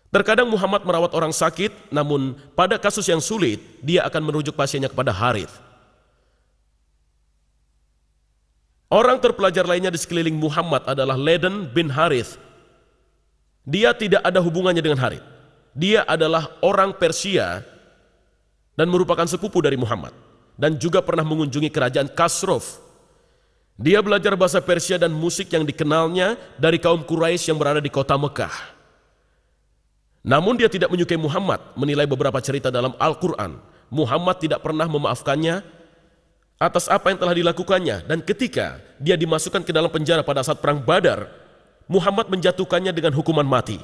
Terkadang Muhammad merawat orang sakit, namun pada kasus yang sulit, dia akan merujuk pasiennya kepada Harith. Orang terpelajar lainnya di sekeliling Muhammad adalah Laden bin Harith. Dia tidak ada hubungannya dengan Harith. Dia adalah orang Persia dan merupakan sepupu dari Muhammad, dan juga pernah mengunjungi kerajaan Khosrow. Dia belajar bahasa Persia dan musik yang dikenalnya dari kaum Quraisy yang berada di kota Mekah. Namun dia tidak menyukai Muhammad, menilai beberapa cerita dalam Al-Quran. Muhammad tidak pernah memaafkannya atas apa yang telah dilakukannya, dan ketika dia dimasukkan ke dalam penjara pada saat perang Badar, Muhammad menjatuhkannya dengan hukuman mati.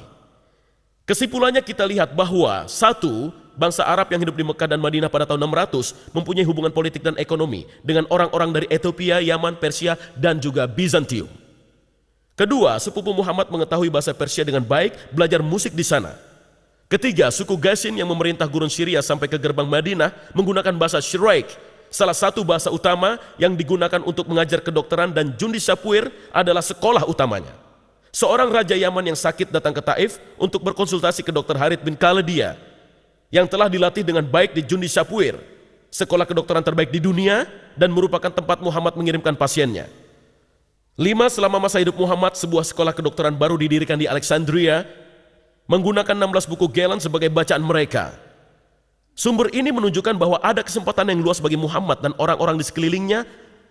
Kesimpulannya kita lihat bahwa satu, bangsa Arab yang hidup di Mekah dan Madinah pada tahun 600 mempunyai hubungan politik dan ekonomi dengan orang-orang dari Ethiopia, Yaman, Persia, dan juga Bizantium. Kedua, sepupu Muhammad mengetahui bahasa Persia dengan baik, belajar musik di sana. Ketiga, suku Gasin yang memerintah gurun Syria sampai ke gerbang Madinah menggunakan bahasa Syiraik, salah satu bahasa utama yang digunakan untuk mengajar kedokteran, dan Jundi Shapur adalah sekolah utamanya. Seorang raja Yaman yang sakit datang ke Taif untuk berkonsultasi ke Dr. Harith bin Khaladia yang telah dilatih dengan baik di Jundi Shapur, sekolah kedokteran terbaik di dunia, dan merupakan tempat Muhammad mengirimkan pasiennya. 5. Selama masa hidup Muhammad, sebuah sekolah kedokteran baru didirikan di Alexandria menggunakan 16 buku Galen sebagai bacaan mereka. Sumber ini menunjukkan bahwa ada kesempatan yang luas bagi Muhammad dan orang-orang di sekelilingnya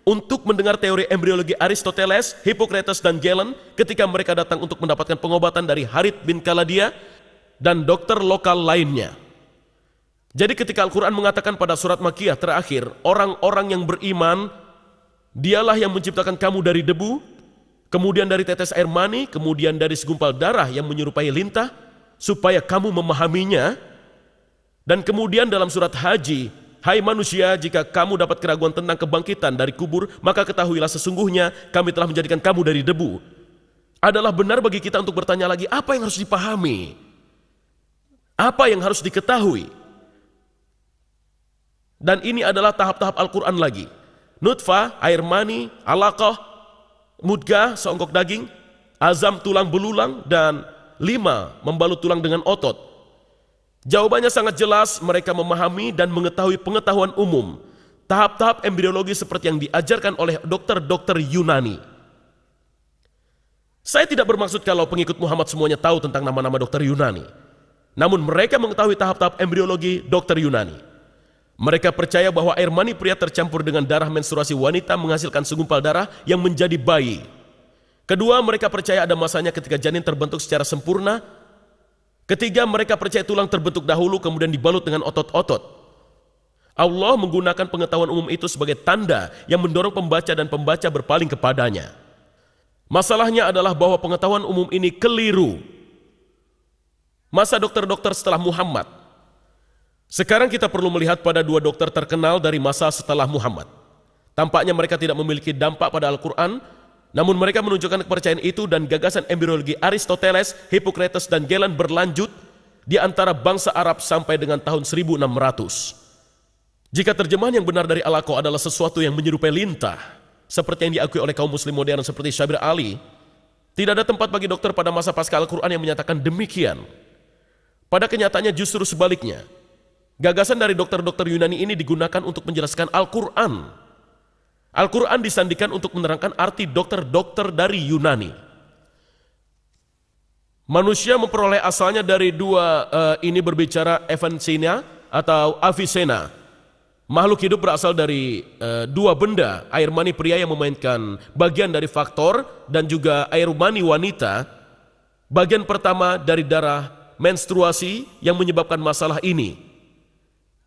untuk mendengar teori embriologi Aristoteles, Hippocrates, dan Galen ketika mereka datang untuk mendapatkan pengobatan dari Harith bin Khaladia dan dokter lokal lainnya. Jadi ketika Al-Quran mengatakan pada surat Makkiyah terakhir, orang-orang yang beriman, dialah yang menciptakan kamu dari debu, kemudian dari tetes air mani, kemudian dari segumpal darah yang menyerupai lintah, supaya kamu memahaminya. Dan kemudian dalam surat Haji, Hai manusia, jika kamu dapat keraguan tentang kebangkitan dari kubur, maka ketahuilah sesungguhnya kami telah menjadikan kamu dari debu. Adalah benar bagi kita untuk bertanya lagi, apa yang harus dipahami? Apa yang harus diketahui? Dan ini adalah tahap-tahap Al-Quran lagi. Nutfah, air mani, alaqah, mudgah, seonggok daging, azam, tulang belulang, dan 5, membalut tulang dengan otot. Jawabannya sangat jelas, mereka memahami dan mengetahui pengetahuan umum. Tahap-tahap embriologi seperti yang diajarkan oleh dokter-dokter Yunani. Saya tidak bermaksud kalau pengikut Muhammad semuanya tahu tentang nama-nama dokter Yunani. Namun mereka mengetahui tahap-tahap embriologi dokter Yunani. Mereka percaya bahwa air mani pria tercampur dengan darah menstruasi wanita menghasilkan segumpal darah yang menjadi bayi. Kedua, mereka percaya ada masanya ketika janin terbentuk secara sempurna. Ketiga, mereka percaya tulang terbentuk dahulu kemudian dibalut dengan otot-otot. Allah menggunakan pengetahuan umum itu sebagai tanda yang mendorong pembaca dan pembaca berpaling kepadanya. Masalahnya adalah bahwa pengetahuan umum ini keliru. Masa dokter-dokter setelah Muhammad. Sekarang kita perlu melihat pada 2 dokter terkenal dari masa setelah Muhammad. Tampaknya mereka tidak memiliki dampak pada Al-Quran, namun mereka menunjukkan kepercayaan itu dan gagasan embriologi Aristoteles, Hippocrates, dan Galen berlanjut di antara bangsa Arab sampai dengan tahun 1600. Jika terjemahan yang benar dari Al-Aqsa adalah sesuatu yang menyerupai lintah, seperti yang diakui oleh kaum muslim modern seperti Syabir Ali, tidak ada tempat bagi dokter pada masa pasca Al-Quran yang menyatakan demikian. Pada kenyataannya justru sebaliknya. Gagasan dari dokter-dokter Yunani ini digunakan untuk menjelaskan Al-Quran. Al-Quran disandikan untuk menerangkan arti dokter-dokter dari Yunani. Manusia memperoleh asalnya dari 2, ini berbicara Avicenna atau Avicenna. Makhluk hidup berasal dari 2 benda, air mani pria yang memainkan bagian dari faktor dan juga air mani wanita. Bagian pertama dari darah menstruasi yang menyebabkan masalah ini.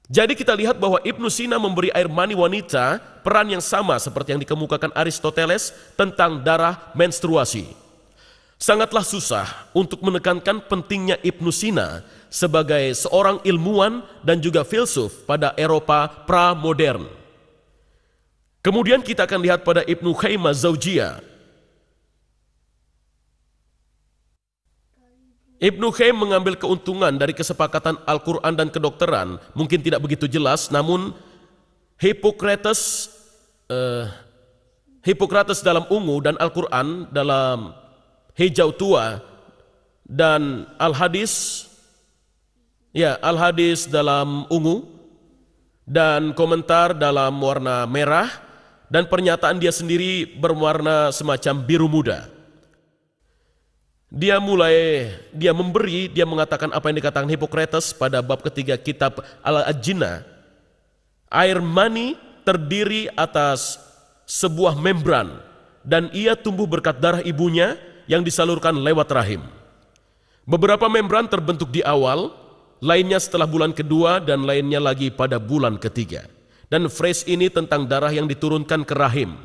Jadi kita lihat bahwa Ibnu Sina memberi air mani wanita peran yang sama seperti yang dikemukakan Aristoteles tentang darah menstruasi. Sangatlah susah untuk menekankan pentingnya Ibnu Sina sebagai seorang ilmuwan dan juga filsuf pada Eropa pra-modern. Kemudian kita akan lihat pada Ibnu Qayyim Az-Zawjiyah. Ibnu Qayyim mengambil keuntungan dari kesepakatan Al-Quran dan kedokteran, mungkin tidak begitu jelas, namun Hippocrates dalam ungu dan Al-Quran dalam hijau tua dan Al-Hadis dalam ungu dan komentar dalam warna merah dan pernyataan dia sendiri berwarna semacam biru muda. Dia mengatakan apa yang dikatakan Hippocrates pada bab ketiga kitab Al-Ajinah. Air mani terdiri atas sebuah membran dan ia tumbuh berkat darah ibunya yang disalurkan lewat rahim. Beberapa membran terbentuk di awal, lainnya setelah bulan kedua dan lainnya lagi pada bulan ketiga. Dan phrase ini tentang darah yang diturunkan ke rahim.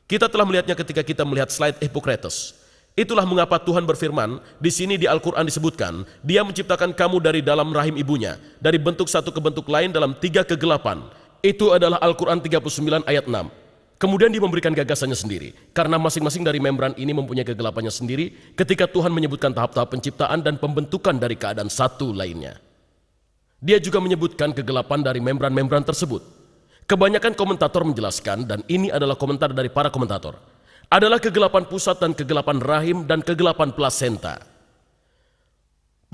Kita telah melihatnya ketika kita melihat slide Hippocrates. Itulah mengapa Tuhan berfirman, di sini di Al-Quran disebutkan, Dia menciptakan kamu dari dalam rahim ibunya, dari bentuk satu ke bentuk lain dalam 3 kegelapan. Itu adalah Al-Quran 39 ayat 6. Kemudian dia memberikan gagasannya sendiri, karena masing-masing dari membran ini mempunyai kegelapannya sendiri, ketika Tuhan menyebutkan tahap-tahap penciptaan dan pembentukan dari keadaan satu lainnya. Dia juga menyebutkan kegelapan dari membran-membran tersebut. Kebanyakan komentator menjelaskan, dan ini adalah komentar dari para komentator, adalah kegelapan pusat dan kegelapan rahim dan kegelapan plasenta.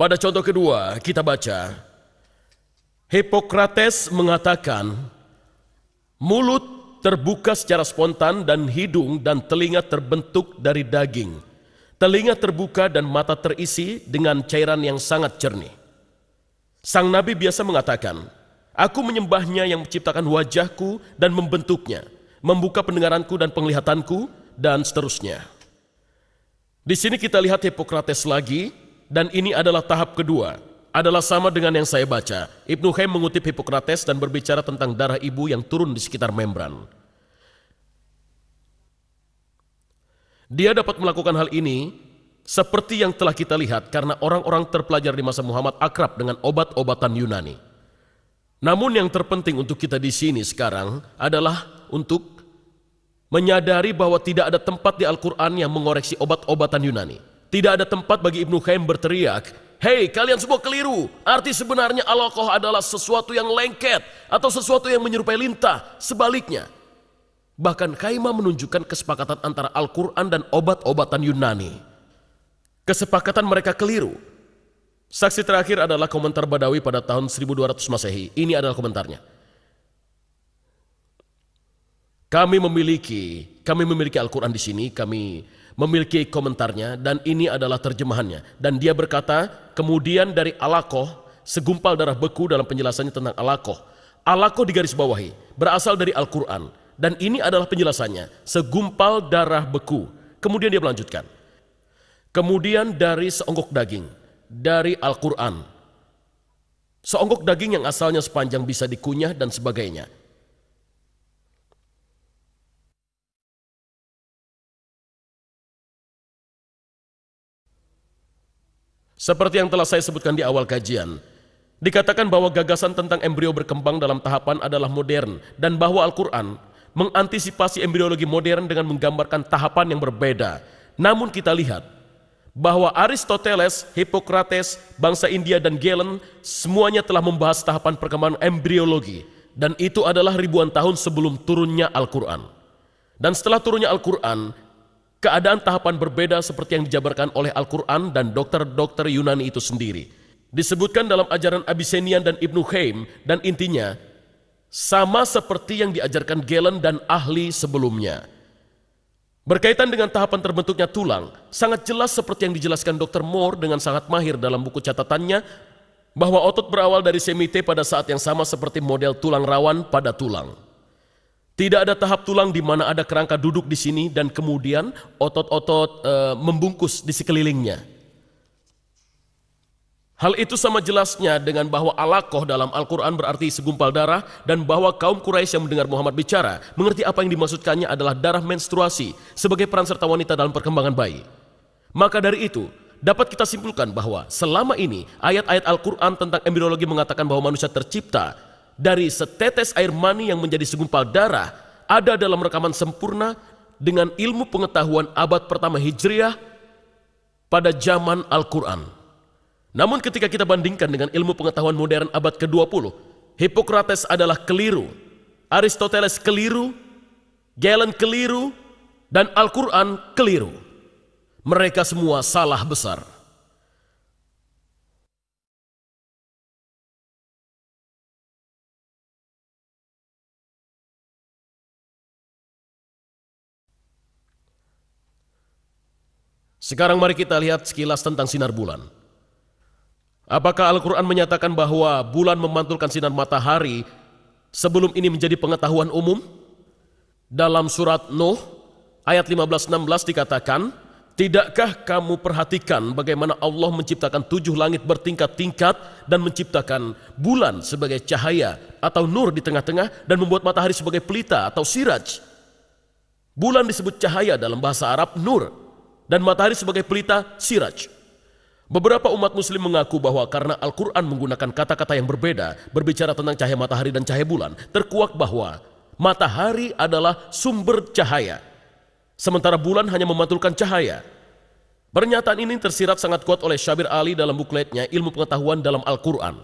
Pada contoh kedua, kita baca, Hippocrates mengatakan, mulut terbuka secara spontan dan hidung dan telinga terbentuk dari daging. Telinga terbuka dan mata terisi dengan cairan yang sangat jernih. Sang Nabi biasa mengatakan, aku menyembahnya yang menciptakan wajahku dan membentuknya, membuka pendengaranku dan penglihatanku, dan seterusnya. Di sini kita lihat Hippocrates lagi, dan ini adalah tahap kedua. Adalah sama dengan yang saya baca. Ibnu Qayyim mengutip Hippocrates dan berbicara tentang darah ibu yang turun di sekitar membran. Dia dapat melakukan hal ini seperti yang telah kita lihat karena orang-orang terpelajar di masa Muhammad akrab dengan obat-obatan Yunani. Namun yang terpenting untuk kita di sini sekarang adalah untuk menyadari bahwa tidak ada tempat di Al-Quran yang mengoreksi obat-obatan Yunani. Tidak ada tempat bagi Ibnu Qayyim berteriak, "Hei, kalian semua keliru. Arti sebenarnya alaqah adalah sesuatu yang lengket atau sesuatu yang menyerupai lintah." Sebaliknya, bahkan Kaimah menunjukkan kesepakatan antara Al-Quran dan obat-obatan Yunani. Kesepakatan mereka keliru. Saksi terakhir adalah komentar Badawi pada tahun 1200 Masehi. Ini adalah komentarnya. Kami memiliki Al-Quran di sini, kami memiliki komentarnya, dan ini adalah terjemahannya. Dan dia berkata, kemudian dari alaqah, segumpal darah beku dalam penjelasannya tentang alaqah. Alaqah digaris bawahi, berasal dari Al-Quran. Dan ini adalah penjelasannya, segumpal darah beku. Kemudian dia melanjutkan. Kemudian dari seonggok daging, dari Al-Quran. Seonggok daging yang asalnya sepanjang bisa dikunyah dan sebagainya. Seperti yang telah saya sebutkan di awal kajian, dikatakan bahwa gagasan tentang embrio berkembang dalam tahapan adalah modern, dan bahwa Al-Quran mengantisipasi embriologi modern dengan menggambarkan tahapan yang berbeda. Namun kita lihat bahwa Aristoteles, Hippocrates, bangsa India, dan Galen semuanya telah membahas tahapan perkembangan embriologi, dan itu adalah ribuan tahun sebelum turunnya Al-Quran. Dan setelah turunnya Al-Quran, keadaan tahapan berbeda seperti yang dijabarkan oleh Al-Quran dan dokter-dokter Yunani itu sendiri. Disebutkan dalam ajaran Abyssinian dan Ibnu Qayyim, dan intinya sama seperti yang diajarkan Galen dan ahli sebelumnya. Berkaitan dengan tahapan terbentuknya tulang, sangat jelas seperti yang dijelaskan Dr. Moore dengan sangat mahir dalam buku catatannya, bahwa otot berawal dari semite pada saat yang sama seperti model tulang rawan pada tulang. Tidak ada tahap tulang di mana ada kerangka duduk di sini dan kemudian otot-otot membungkus di sekelilingnya. Hal itu sama jelasnya dengan bahwa alaqah dalam Al-Quran berarti segumpal darah, dan bahwa kaum Quraisy yang mendengar Muhammad bicara mengerti apa yang dimaksudkannya adalah darah menstruasi sebagai peran serta wanita dalam perkembangan bayi. Maka dari itu dapat kita simpulkan bahwa selama ini ayat-ayat Al-Quran tentang embriologi mengatakan bahwa manusia tercipta dari setetes air mani yang menjadi segumpal darah ada dalam rekaman sempurna dengan ilmu pengetahuan abad pertama Hijriah pada zaman Al-Quran. Namun ketika kita bandingkan dengan ilmu pengetahuan modern abad ke-20, Hippocrates adalah keliru, Aristoteles keliru, Galen keliru, dan Al-Quran keliru. Mereka semua salah besar. Sekarang mari kita lihat sekilas tentang sinar bulan. Apakah Al-Quran menyatakan bahwa bulan memantulkan sinar matahari sebelum ini menjadi pengetahuan umum? Dalam surat Nuh ayat 15-16 dikatakan, "Tidakkah kamu perhatikan bagaimana Allah menciptakan 7 langit bertingkat-tingkat dan menciptakan bulan sebagai cahaya atau nur di tengah-tengah dan membuat matahari sebagai pelita atau siraj?" Bulan disebut cahaya dalam bahasa Arab nur, dan matahari sebagai pelita siraj. Beberapa umat muslim mengaku bahwa karena Al-Quran menggunakan kata-kata yang berbeda berbicara tentang cahaya matahari dan cahaya bulan, terkuak bahwa matahari adalah sumber cahaya, sementara bulan hanya memantulkan cahaya. Pernyataan ini tersirat sangat kuat oleh Syabir Ali dalam bukletnya Ilmu Pengetahuan dalam Al-Quran,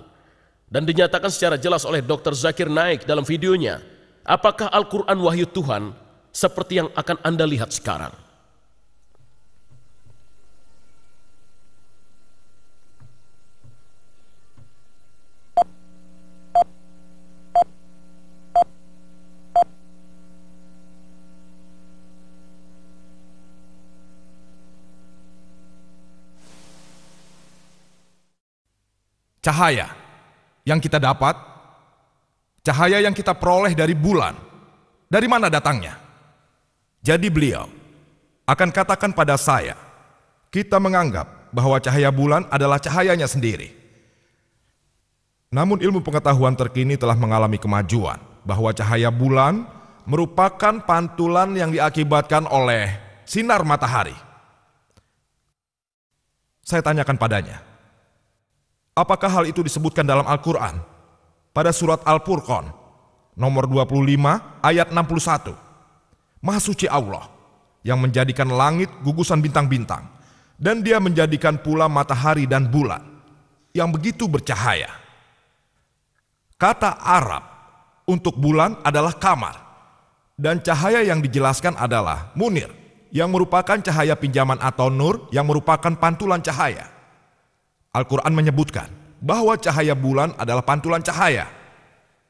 dan dinyatakan secara jelas oleh Dr. Zakir Naik dalam videonya, "Apakah Al-Quran wahyu Tuhan seperti yang akan Anda lihat sekarang?" Cahaya yang kita dapat, cahaya yang kita peroleh dari bulan, dari mana datangnya? Jadi beliau akan katakan pada saya, kita menganggap bahwa cahaya bulan adalah cahayanya sendiri. Namun ilmu pengetahuan terkini telah mengalami kemajuan, bahwa cahaya bulan merupakan pantulan yang diakibatkan oleh sinar matahari. Saya tanyakan padanya, apakah hal itu disebutkan dalam Al-Quran? pada surat Al-Furqan nomor 25 ayat 61. Maha suci Allah yang menjadikan langit gugusan bintang-bintang, dan Dia menjadikan pula matahari dan bulan yang begitu bercahaya. Kata Arab untuk bulan adalah kamar, dan cahaya yang dijelaskan adalah munir, yang merupakan cahaya pinjaman, atau nur yang merupakan pantulan cahaya. Al-Quran menyebutkan bahwa cahaya bulan adalah pantulan cahaya.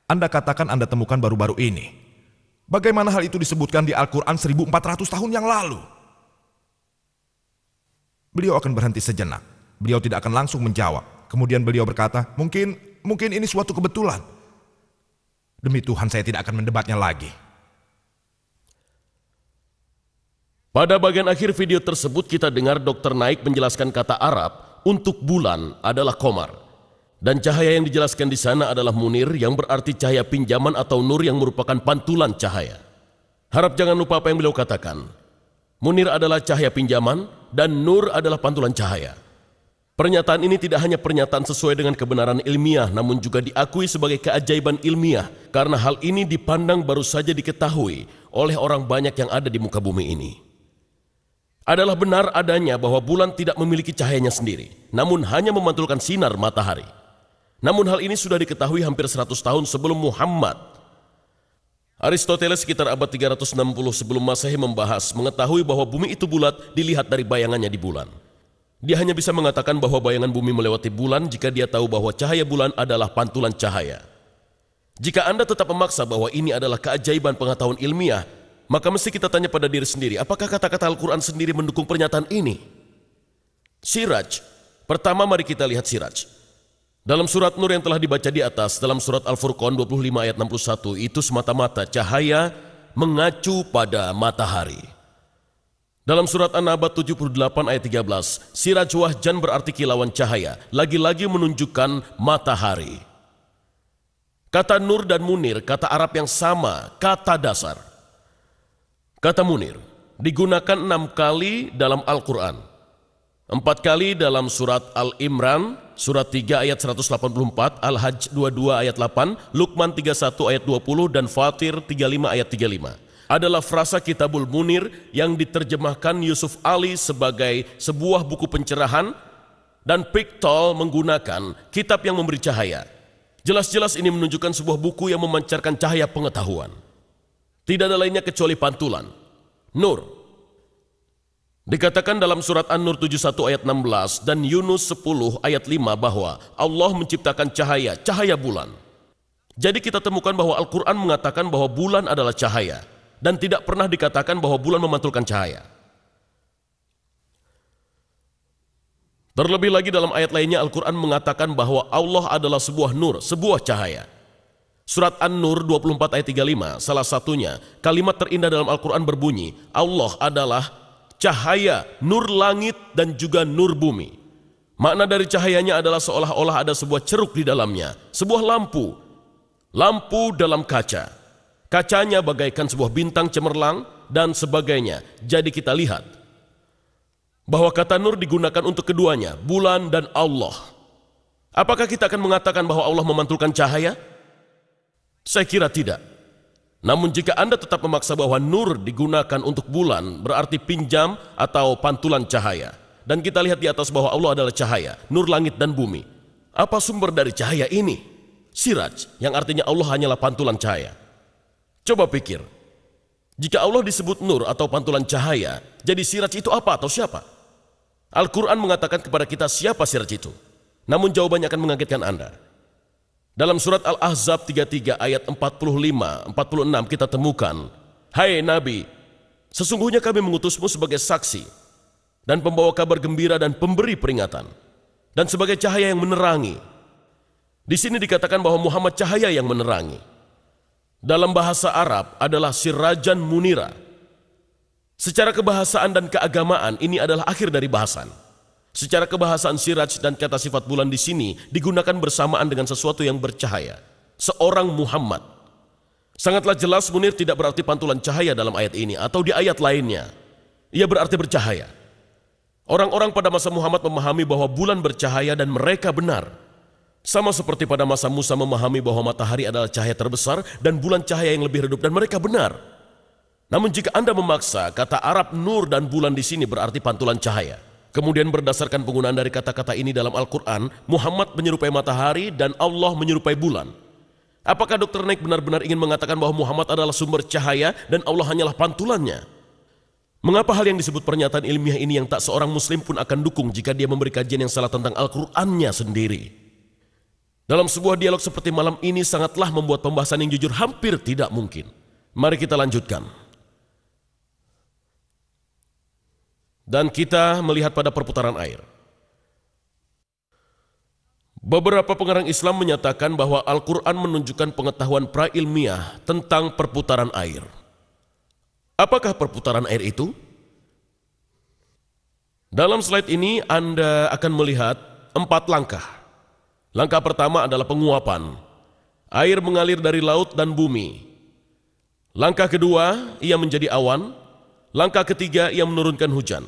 Anda katakan Anda temukan baru-baru ini. Bagaimana hal itu disebutkan di Al-Quran 1400 tahun yang lalu? Beliau akan berhenti sejenak. Beliau tidak akan langsung menjawab. Kemudian beliau berkata, mungkin ini suatu kebetulan. Demi Tuhan, saya tidak akan mendebatnya lagi. Pada bagian akhir video tersebut kita dengar Dr. Naik menjelaskan kata Arab untuk bulan adalah qamar. Dan cahaya yang dijelaskan di sana adalah munir, yang berarti cahaya pinjaman atau nur yang merupakan pantulan cahaya. Harap jangan lupa apa yang beliau katakan. Munir adalah cahaya pinjaman dan nur adalah pantulan cahaya. Pernyataan ini tidak hanya pernyataan sesuai dengan kebenaran ilmiah, namun juga diakui sebagai keajaiban ilmiah, karena hal ini dipandang baru saja diketahui oleh orang banyak yang ada di muka bumi ini. Adalah benar adanya bahwa bulan tidak memiliki cahayanya sendiri, namun hanya memantulkan sinar matahari. Namun hal ini sudah diketahui hampir 100 tahun sebelum Muhammad. Aristoteles sekitar abad 360 sebelum Masehi mengetahui bahwa bumi itu bulat dilihat dari bayangannya di bulan. Dia hanya bisa mengatakan bahwa bayangan bumi melewati bulan jika dia tahu bahwa cahaya bulan adalah pantulan cahaya. Jika Anda tetap memaksa bahwa ini adalah keajaiban pengetahuan ilmiah, maka mesti kita tanya pada diri sendiri, apakah kata-kata Al-Quran sendiri mendukung pernyataan ini? Siraj. Pertama mari kita lihat Siraj. Dalam surat Nur yang telah dibaca di atas, dalam surat Al-Furqan 25 ayat 61, itu semata-mata cahaya mengacu pada matahari. Dalam surat An-Naba 78 ayat 13, Siraj wahjan berarti kilauan cahaya, lagi-lagi menunjukkan matahari. Kata Nur dan Munir, kata Arab yang sama, kata dasar. Kata Munir digunakan 6 kali dalam Al-Quran. 4 kali dalam surat Al-Imran, surat 3 ayat 184, Al-Hajj 22 ayat 8, Luqman 31 ayat 20, dan Fatir 35 ayat 35. Adalah frasa Kitabul Munir yang diterjemahkan Yusuf Ali sebagai sebuah buku pencerahan, dan Pickthall menggunakan kitab yang memberi cahaya. Jelas-jelas ini menunjukkan sebuah buku yang memancarkan cahaya pengetahuan. Tidak ada lainnya kecuali pantulan, nur. Dikatakan dalam surat An-Nur 71 ayat 16 dan Yunus 10 ayat 5 bahwa Allah menciptakan cahaya bulan. Jadi kita temukan bahwa Al-Quran mengatakan bahwa bulan adalah cahaya, dan tidak pernah dikatakan bahwa bulan memantulkan cahaya. Terlebih lagi dalam ayat lainnya Al-Quran mengatakan bahwa Allah adalah sebuah nur, sebuah cahaya. Surat An-Nur 24 ayat 35, salah satunya kalimat terindah dalam Al-Quran berbunyi, Allah adalah cahaya, nur langit dan juga nur bumi. Makna dari cahayanya adalah seolah-olah ada sebuah ceruk di dalamnya, sebuah lampu. Lampu dalam kaca. Kacanya bagaikan sebuah bintang cemerlang dan sebagainya. Jadi kita lihat bahwa kata nur digunakan untuk keduanya, bulan dan Allah. Apakah kita akan mengatakan bahwa Allah memantulkan cahaya? Saya kira tidak. Namun jika Anda tetap memaksa bahwa nur digunakan untuk bulan, berarti pinjam atau pantulan cahaya. Dan kita lihat di atas bahwa Allah adalah cahaya, nur langit dan bumi. Apa sumber dari cahaya ini? Siraj, yang artinya Allah hanyalah pantulan cahaya. Coba pikir, jika Allah disebut nur atau pantulan cahaya, jadi Siraj itu apa atau siapa? Al-Quran mengatakan kepada kita siapa Siraj itu. Namun jawabannya akan mengagetkan Anda. Dalam surat Al-Ahzab 33 ayat 45-46 kita temukan, hai Nabi, sesungguhnya kami mengutusmu sebagai saksi dan pembawa kabar gembira dan pemberi peringatan dan sebagai cahaya yang menerangi. Di sini dikatakan bahwa Muhammad cahaya yang menerangi. Dalam bahasa Arab adalah sirajan munira. Secara kebahasaan dan keagamaan ini adalah akhir dari bahasan. Secara kebahasaan siraj dan kata sifat bulan di sini digunakan bersamaan dengan sesuatu yang bercahaya. Seorang Muhammad. Sangatlah jelas munir tidak berarti pantulan cahaya dalam ayat ini atau di ayat lainnya. Ia berarti bercahaya. Orang-orang pada masa Muhammad memahami bahwa bulan bercahaya dan mereka benar. Sama seperti pada masa Musa memahami bahwa matahari adalah cahaya terbesar dan bulan cahaya yang lebih redup, dan mereka benar. Namun jika Anda memaksa, kata Arab nur dan bulan di sini berarti pantulan cahaya. Kemudian berdasarkan penggunaan dari kata-kata ini dalam Al-Quran, Muhammad menyerupai matahari dan Allah menyerupai bulan. Apakah Dr. Naik benar-benar ingin mengatakan bahwa Muhammad adalah sumber cahaya dan Allah hanyalah pantulannya? Mengapa hal yang disebut pernyataan ilmiah ini yang tak seorang muslim pun akan dukung jika dia memberi kajian yang salah tentang Al-Qurannya sendiri? Dalam sebuah dialog seperti malam ini sangatlah membuat pembahasan yang jujur hampir tidak mungkin. Mari kita lanjutkan. Dan kita melihat pada perputaran air. Beberapa pengarang Islam menyatakan bahwa Al-Quran menunjukkan pengetahuan prailmiah tentang perputaran air. Apakah perputaran air itu? Dalam slide ini Anda akan melihat 4 langkah. Langkah pertama adalah penguapan. Air mengalir dari laut dan bumi. Langkah kedua, ia menjadi awan. Langkah ketiga, ia menurunkan hujan.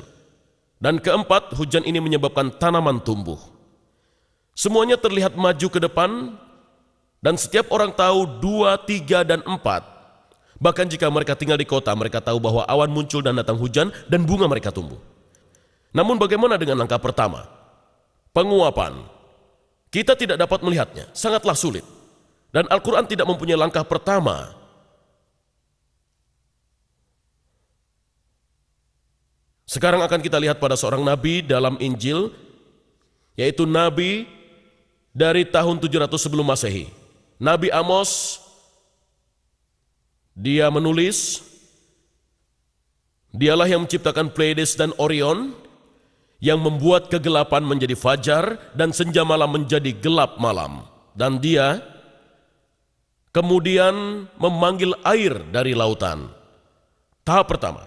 Dan keempat, hujan ini menyebabkan tanaman tumbuh. Semuanya terlihat maju ke depan, dan setiap orang tahu 2, 3, dan 4. Bahkan jika mereka tinggal di kota, mereka tahu bahwa awan muncul dan datang hujan, dan bunga mereka tumbuh. Namun bagaimana dengan langkah pertama? Penguapan. Kita tidak dapat melihatnya, sangatlah sulit. Dan Al-Quran tidak mempunyai langkah pertama. Sekarang akan kita lihat pada seorang nabi dalam Injil, yaitu nabi dari tahun 700 sebelum Masehi. Nabi Amos, dia menulis, dialah yang menciptakan Pleiades dan Orion, yang membuat kegelapan menjadi fajar dan senja malam menjadi gelap malam. Dan dia kemudian memanggil air dari lautan. Tahap pertama.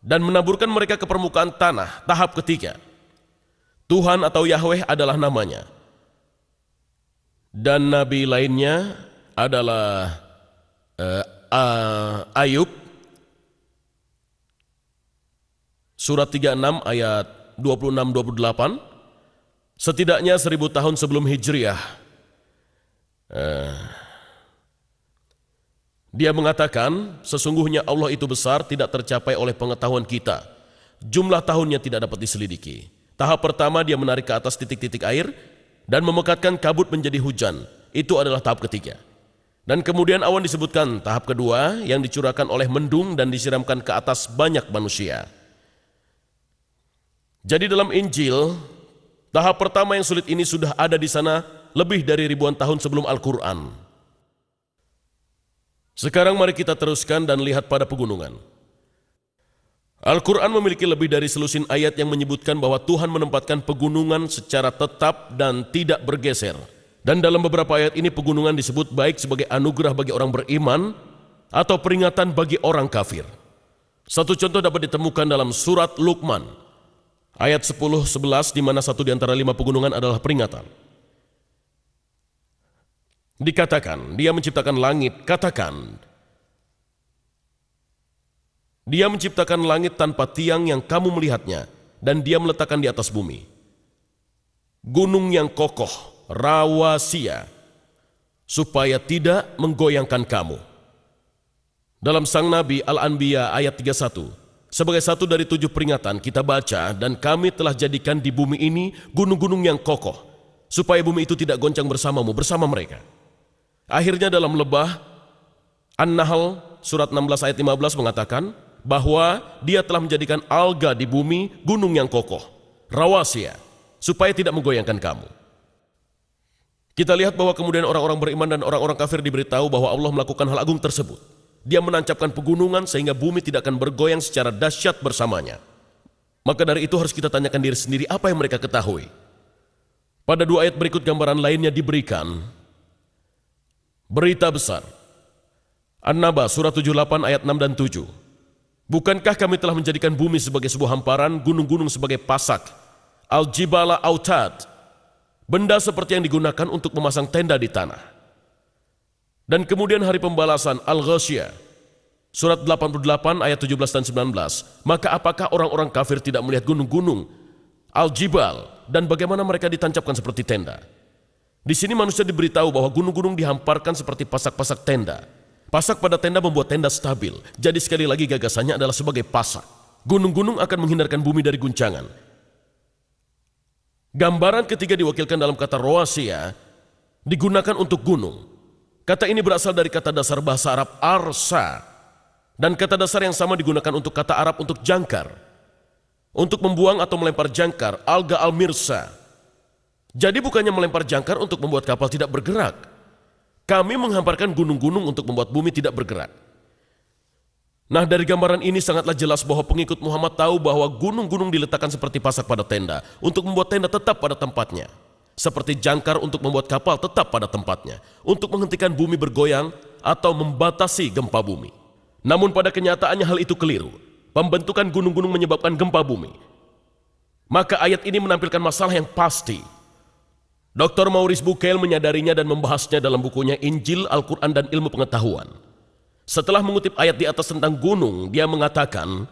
Dan menaburkan mereka ke permukaan tanah. Tahap ketiga. Tuhan atau Yahweh adalah namanya. Dan nabi lainnya adalah Ayub. Surat 36 ayat 26-28. Setidaknya 1000 tahun sebelum Hijriah. Dia mengatakan, sesungguhnya Allah itu besar, tidak tercapai oleh pengetahuan kita. Jumlah tahunnya tidak dapat diselidiki. Tahap pertama dia menarik ke atas titik-titik air dan memekatkan kabut menjadi hujan. Itu adalah tahap ketiga. Dan kemudian awan disebutkan tahap kedua yang dicurahkan oleh mendung dan disiramkan ke atas banyak manusia. Jadi dalam Injil, tahap pertama yang sulit ini sudah ada di sana lebih dari ribuan tahun sebelum Al-Quran. Sekarang mari kita teruskan dan lihat pada pegunungan. Al-Quran memiliki lebih dari selusin ayat yang menyebutkan bahwa Tuhan menempatkan pegunungan secara tetap dan tidak bergeser. Dan dalam beberapa ayat ini pegunungan disebut baik sebagai anugerah bagi orang beriman atau peringatan bagi orang kafir. Satu contoh dapat ditemukan dalam surat Luqman, ayat 10-11, di mana satu di antara 5 pegunungan adalah peringatan. Dikatakan, dia menciptakan langit, katakan, dia menciptakan langit tanpa tiang yang kamu melihatnya, dan dia meletakkan di atas bumi gunung yang kokoh, rawasia, supaya tidak menggoyangkan kamu. Dalam Sang Nabi Al-Anbiya ayat 31, sebagai satu dari 7 peringatan kita baca, dan kami telah jadikan di bumi ini gunung-gunung yang kokoh, supaya bumi itu tidak goncang bersamamu, bersama mereka. Akhirnya dalam lebah An-Nahl surat 16 ayat 15 mengatakan bahwa dia telah menjadikan alga di bumi gunung yang kokoh, rawasia, supaya tidak menggoyangkan kamu. Kita lihat bahwa kemudian orang-orang beriman dan orang-orang kafir diberitahu bahwa Allah melakukan hal agung tersebut. Dia menancapkan pegunungan sehingga bumi tidak akan bergoyang secara dahsyat bersamanya. Maka dari itu harus kita tanyakan diri sendiri apa yang mereka ketahui. Pada 2 ayat berikut gambaran lainnya diberikan. Berita besar. An-Naba surat 78 ayat 6 dan 7. Bukankah kami telah menjadikan bumi sebagai sebuah hamparan, gunung-gunung sebagai pasak, al-jibala autad, benda seperti yang digunakan untuk memasang tenda di tanah. Dan kemudian hari pembalasan Al-Ghasyiyah surat 88 ayat 17 dan 19. Maka apakah orang-orang kafir tidak melihat gunung-gunung al-jibal dan bagaimana mereka ditancapkan seperti tenda? Di sini manusia diberitahu bahwa gunung-gunung dihamparkan seperti pasak-pasak tenda. Pasak pada tenda membuat tenda stabil. Jadi sekali lagi gagasannya adalah sebagai pasak. Gunung-gunung akan menghindarkan bumi dari guncangan. Gambaran ketiga diwakilkan dalam kata roasia, digunakan untuk gunung. Kata ini berasal dari kata dasar bahasa Arab arsa, dan kata dasar yang sama digunakan untuk kata Arab untuk jangkar. Untuk membuang atau melempar jangkar, alga al-mirsa. Jadi bukannya melempar jangkar untuk membuat kapal tidak bergerak. Kami menghamparkan gunung-gunung untuk membuat bumi tidak bergerak. Nah, dari gambaran ini sangatlah jelas bahwa pengikut Muhammad tahu bahwa gunung-gunung diletakkan seperti pasak pada tenda untuk membuat tenda tetap pada tempatnya. Seperti jangkar untuk membuat kapal tetap pada tempatnya, untuk menghentikan bumi bergoyang atau membatasi gempa bumi. Namun pada kenyataannya hal itu keliru. Pembentukan gunung-gunung menyebabkan gempa bumi. Maka ayat ini menampilkan masalah yang pasti. Dr. Maurice Bucaille menyadarinya dan membahasnya dalam bukunya Injil, Al-Quran, dan Ilmu Pengetahuan. Setelah mengutip ayat di atas tentang gunung, dia mengatakan,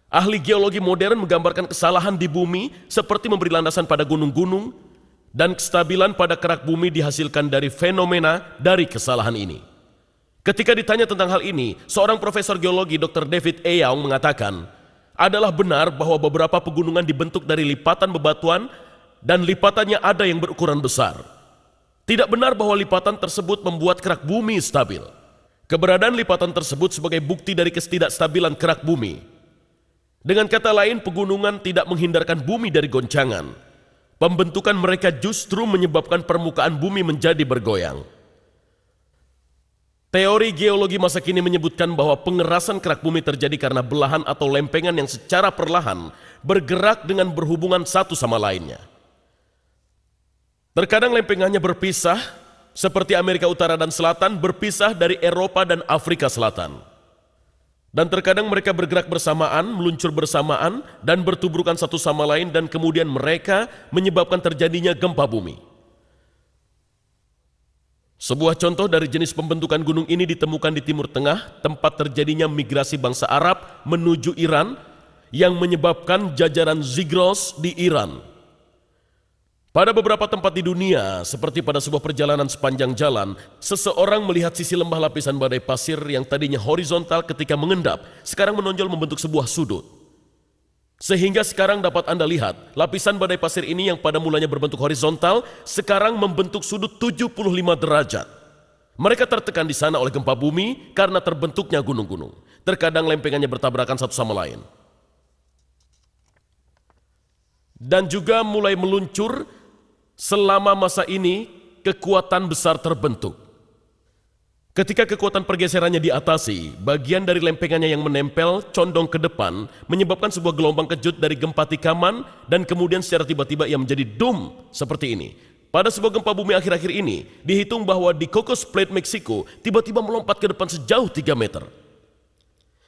ahli geologi modern menggambarkan kesalahan di bumi seperti memberi landasan pada gunung-gunung, dan kestabilan pada kerak bumi dihasilkan dari fenomena dari kesalahan ini. Ketika ditanya tentang hal ini, seorang profesor geologi Dr. David A. Young mengatakan, adalah benar bahwa beberapa pegunungan dibentuk dari lipatan bebatuan dan lipatannya ada yang berukuran besar. Tidak benar bahwa lipatan tersebut membuat kerak bumi stabil. Keberadaan lipatan tersebut sebagai bukti dari ketidakstabilan kerak bumi. Dengan kata lain, pegunungan tidak menghindarkan bumi dari goncangan. Pembentukan mereka justru menyebabkan permukaan bumi menjadi bergoyang. Teori geologi masa kini menyebutkan bahwa pengerasan kerak bumi terjadi karena belahan atau lempengan yang secara perlahan bergerak dengan berhubungan satu sama lainnya. Terkadang lempengannya berpisah, seperti Amerika Utara dan Selatan berpisah dari Eropa dan Afrika Selatan. Dan terkadang mereka bergerak bersamaan, meluncur bersamaan, dan bertubrukan satu sama lain, dan kemudian mereka menyebabkan terjadinya gempa bumi. Sebuah contoh dari jenis pembentukan gunung ini ditemukan di Timur Tengah, tempat terjadinya migrasi bangsa Arab menuju Iran, yang menyebabkan jajaran Zigros di Iran. Pada beberapa tempat di dunia, seperti pada sebuah perjalanan sepanjang jalan, seseorang melihat sisi lembah lapisan badai pasir yang tadinya horizontal ketika mengendap, sekarang menonjol membentuk sebuah sudut. Sehingga sekarang dapat Anda lihat, lapisan badai pasir ini yang pada mulanya berbentuk horizontal, sekarang membentuk sudut 75 derajat. Mereka tertekan di sana oleh gempa bumi karena terbentuknya gunung-gunung. Terkadang lempengannya bertabrakan satu sama lain. Dan juga mulai meluncur. Selama masa ini, kekuatan besar terbentuk. Ketika kekuatan pergeserannya diatasi, bagian dari lempengannya yang menempel condong ke depan, menyebabkan sebuah gelombang kejut dari gempa tikaman, dan kemudian secara tiba-tiba ia menjadi dum seperti ini. Pada sebuah gempa bumi akhir-akhir ini, dihitung bahwa di Cocos Plate, Meksiko, tiba-tiba melompat ke depan sejauh 3 meter.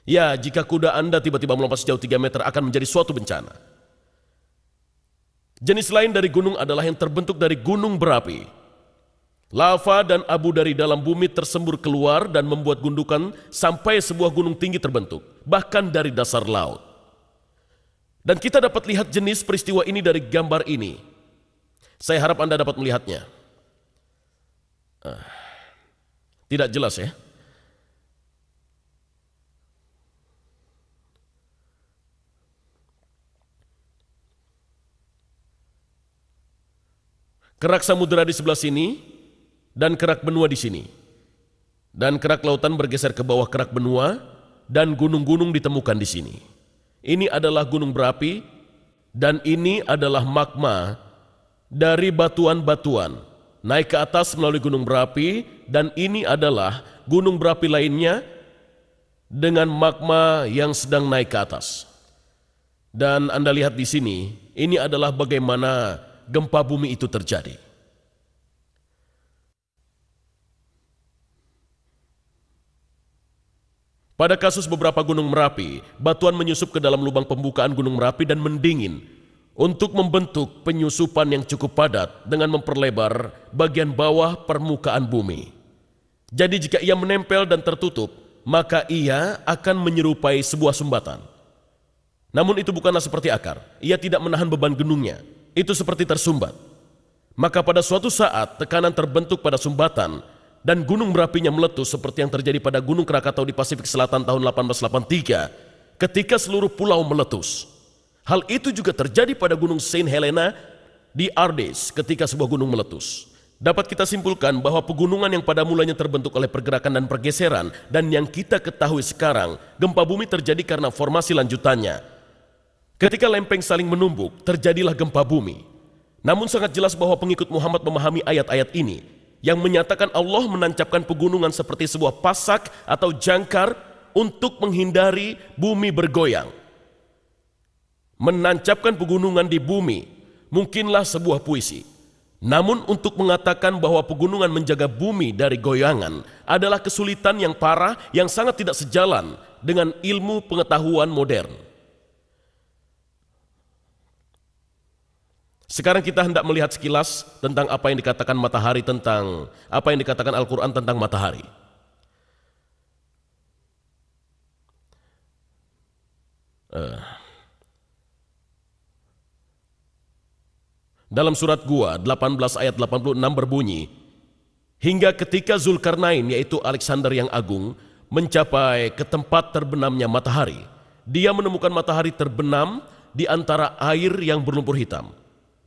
Ya, jika kuda Anda tiba-tiba melompat sejauh 3 meter akan menjadi suatu bencana. Jenis lain dari gunung adalah yang terbentuk dari gunung berapi. Lava dan abu dari dalam bumi tersembur keluar dan membuat gundukan sampai sebuah gunung tinggi terbentuk, bahkan dari dasar laut. Dan kita dapat lihat jenis peristiwa ini dari gambar ini. Saya harap Anda dapat melihatnya. Tidak jelas ya? Kerak samudera di sebelah sini, dan kerak benua di sini. Dan kerak lautan bergeser ke bawah kerak benua, dan gunung-gunung ditemukan di sini. Ini adalah gunung berapi, dan ini adalah magma dari batuan-batuan. Naik ke atas melalui gunung berapi, dan ini adalah gunung berapi lainnya dengan magma yang sedang naik ke atas. Dan Anda lihat di sini, ini adalah bagaimana gempa bumi itu terjadi. Pada kasus beberapa gunung Merapi, batuan menyusup ke dalam lubang pembukaan gunung Merapi dan mendingin untuk membentuk penyusupan yang cukup padat dengan memperlebar bagian bawah permukaan bumi. Jadi jika ia menempel dan tertutup, maka ia akan menyerupai sebuah sumbatan. Namun itu bukanlah seperti akar, ia tidak menahan beban gunungnya. Itu seperti tersumbat. Maka pada suatu saat tekanan terbentuk pada sumbatan dan gunung berapinya meletus seperti yang terjadi pada Gunung Krakatau di Pasifik Selatan tahun 1883 ketika seluruh pulau meletus. Hal itu juga terjadi pada Gunung Saint Helena di Ardes ketika sebuah gunung meletus. Dapat kita simpulkan bahwa pegunungan yang pada mulanya terbentuk oleh pergerakan dan pergeseran dan yang kita ketahui sekarang, gempa bumi terjadi karena formasi lanjutannya. Ketika lempeng saling menumbuk, terjadilah gempa bumi. Namun sangat jelas bahwa pengikut Muhammad memahami ayat-ayat ini yang menyatakan Allah menancapkan pegunungan seperti sebuah pasak atau jangkar untuk menghindari bumi bergoyang. Menancapkan pegunungan di bumi mungkinlah sebuah puisi. Namun untuk mengatakan bahwa pegunungan menjaga bumi dari goyangan adalah kesulitan yang parah yang sangat tidak sejalan dengan ilmu pengetahuan modern. Sekarang kita hendak melihat sekilas tentang apa yang dikatakan matahari tentang apa yang dikatakan Al-Quran tentang matahari. Dalam surat Gua 18 ayat 86 berbunyi, hingga ketika Zulkarnain yaitu Alexander yang agung mencapai ke tempat terbenamnya matahari, dia menemukan matahari terbenam di antara air yang berlumpur hitam.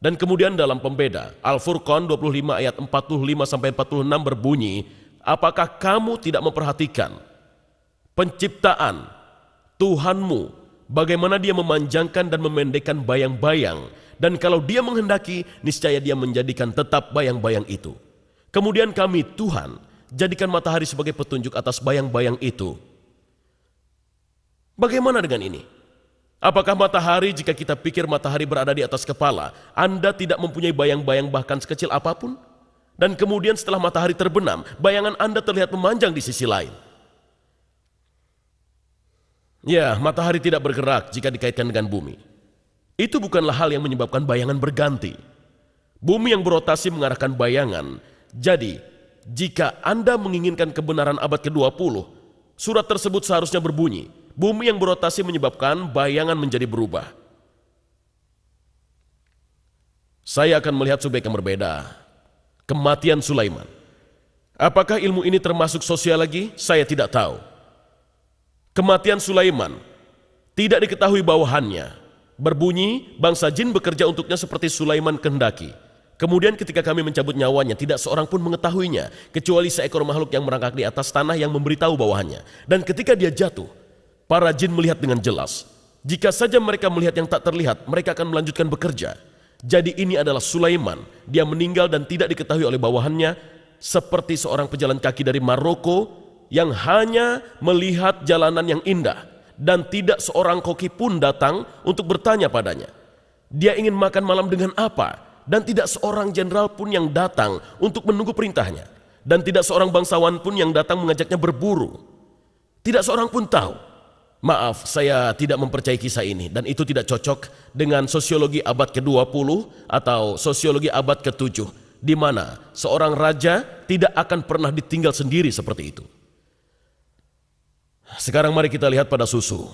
Dan kemudian dalam pembeda, Al-Furqan 25 ayat 45-46 berbunyi, apakah kamu tidak memperhatikan penciptaan Tuhanmu, bagaimana dia memanjangkan dan memendekkan bayang-bayang, dan kalau dia menghendaki, niscaya dia menjadikan tetap bayang-bayang itu. Kemudian kami, Tuhan, jadikan matahari sebagai petunjuk atas bayang-bayang itu. Bagaimana dengan ini? Apakah matahari, jika kita pikir matahari berada di atas kepala, Anda tidak mempunyai bayang-bayang bahkan sekecil apapun? Dan kemudian setelah matahari terbenam, bayangan Anda terlihat memanjang di sisi lain. Ya, matahari tidak bergerak jika dikaitkan dengan bumi. Itu bukanlah hal yang menyebabkan bayangan berganti. Bumi yang berotasi mengarahkan bayangan. Jadi, jika Anda menginginkan kebenaran abad ke-20, surat tersebut seharusnya berbunyi, bumi yang berotasi menyebabkan bayangan menjadi berubah. Saya akan melihat subjek yang berbeda. Kematian Sulaiman. Apakah ilmu ini termasuk sosiologi? Saya tidak tahu. Kematian Sulaiman tidak diketahui bawahannya. Berbunyi, bangsa jin bekerja untuknya seperti Sulaiman kehendaki. Kemudian ketika kami mencabut nyawanya, tidak seorang pun mengetahuinya, kecuali seekor makhluk yang merangkak di atas tanah yang memberitahu bawahannya. Dan ketika dia jatuh, para jin melihat dengan jelas. Jika saja mereka melihat yang tak terlihat, mereka akan melanjutkan bekerja. Jadi ini adalah Sulaiman. Dia meninggal dan tidak diketahui oleh bawahannya, seperti seorang pejalan kaki dari Maroko yang hanya melihat jalanan yang indah dan tidak seorang koki pun datang untuk bertanya padanya. Dia ingin makan malam dengan apa? Dan tidak seorang jenderal pun yang datang untuk menunggu perintahnya. Dan tidak seorang bangsawan pun yang datang mengajaknya berburu. Tidak seorang pun tahu. Maaf, saya tidak mempercayai kisah ini dan itu tidak cocok dengan sosiologi abad ke-20 atau sosiologi abad ke-7 di mana seorang raja tidak akan pernah ditinggal sendiri seperti itu. Sekarang mari kita lihat pada susu.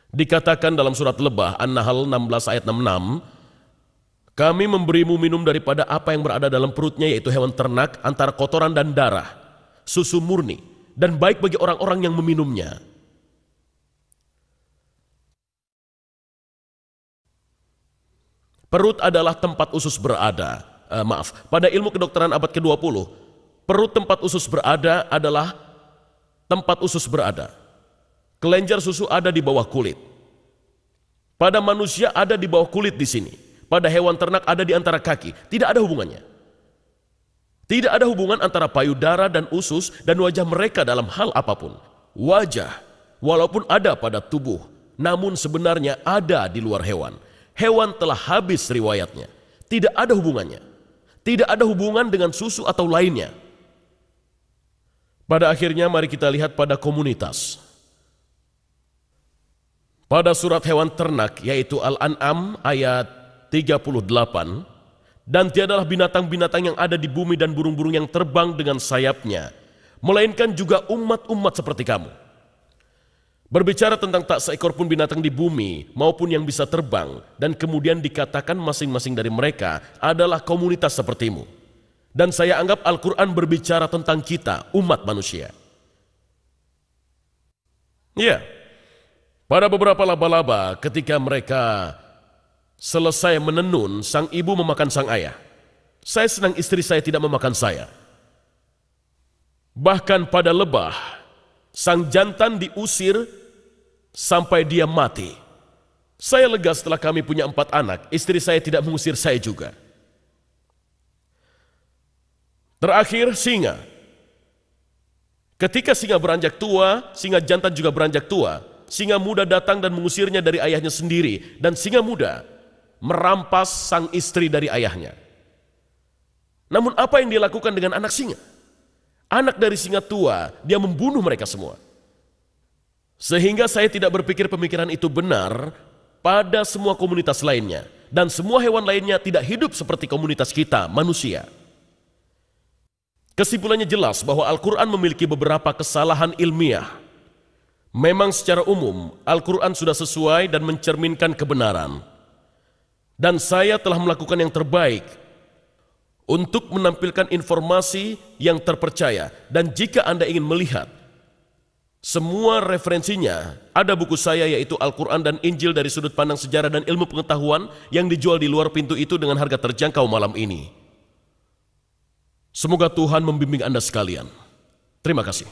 Dikatakan dalam surat Lebah An-Nahl 16 ayat 66, kami memberimu minum daripada apa yang berada dalam perutnya, yaitu hewan ternak antara kotoran dan darah, susu murni, dan baik bagi orang-orang yang meminumnya. Perut adalah tempat usus berada. Pada ilmu kedokteran abad ke-20, perut tempat usus berada adalah tempat usus berada. Kelenjar susu ada di bawah kulit. Pada manusia ada di bawah kulit di sini. Pada hewan ternak ada di antara kaki. Tidak ada hubungannya. Tidak ada hubungan antara payudara dan usus dan wajah mereka dalam hal apapun. Wajah, walaupun ada pada tubuh, namun sebenarnya ada di luar hewan. Hewan telah habis riwayatnya. Tidak ada hubungannya. Tidak ada hubungan dengan susu atau lainnya. Pada akhirnya mari kita lihat pada komunitas. Pada surat hewan ternak yaitu Al-An'am ayat 38, dan tiadalah binatang-binatang yang ada di bumi dan burung-burung yang terbang dengan sayapnya, melainkan juga umat-umat seperti kamu. Berbicara tentang tak seekor pun binatang di bumi maupun yang bisa terbang, dan kemudian dikatakan masing-masing dari mereka adalah komunitas sepertimu. Dan saya anggap Al-Quran berbicara tentang kita, umat manusia. Ya, pada beberapa laba-laba ketika mereka selesai menenun, sang ibu memakan sang ayah. Saya senang istri saya tidak memakan saya. Bahkan pada lebah, sang jantan diusir sampai dia mati. Saya lega setelah kami punya 4 anak, istri saya tidak mengusir saya juga. Terakhir, singa. Ketika singa beranjak tua, singa jantan juga beranjak tua. Singa muda datang dan mengusirnya dari ayahnya sendiri, dan singa muda merampas sang istri dari ayahnya. Namun apa yang dilakukan dengan anak singa? Anak dari singa tua, dia membunuh mereka semua. Sehingga saya tidak berpikir pemikiran itu benar pada semua komunitas lainnya. Dan semua hewan lainnya tidak hidup seperti komunitas kita, manusia. Kesimpulannya jelas bahwa Al-Quran memiliki beberapa kesalahan ilmiah. Memang secara umum, Al-Quran sudah sesuai dan mencerminkan kebenaran. Dan saya telah melakukan yang terbaik untuk menampilkan informasi yang terpercaya. Dan jika Anda ingin melihat semua referensinya, ada buku saya yaitu Al-Quran dan Injil dari sudut pandang sejarah dan ilmu pengetahuan yang dijual di luar pintu itu dengan harga terjangkau malam ini. Semoga Tuhan membimbing Anda sekalian. Terima kasih.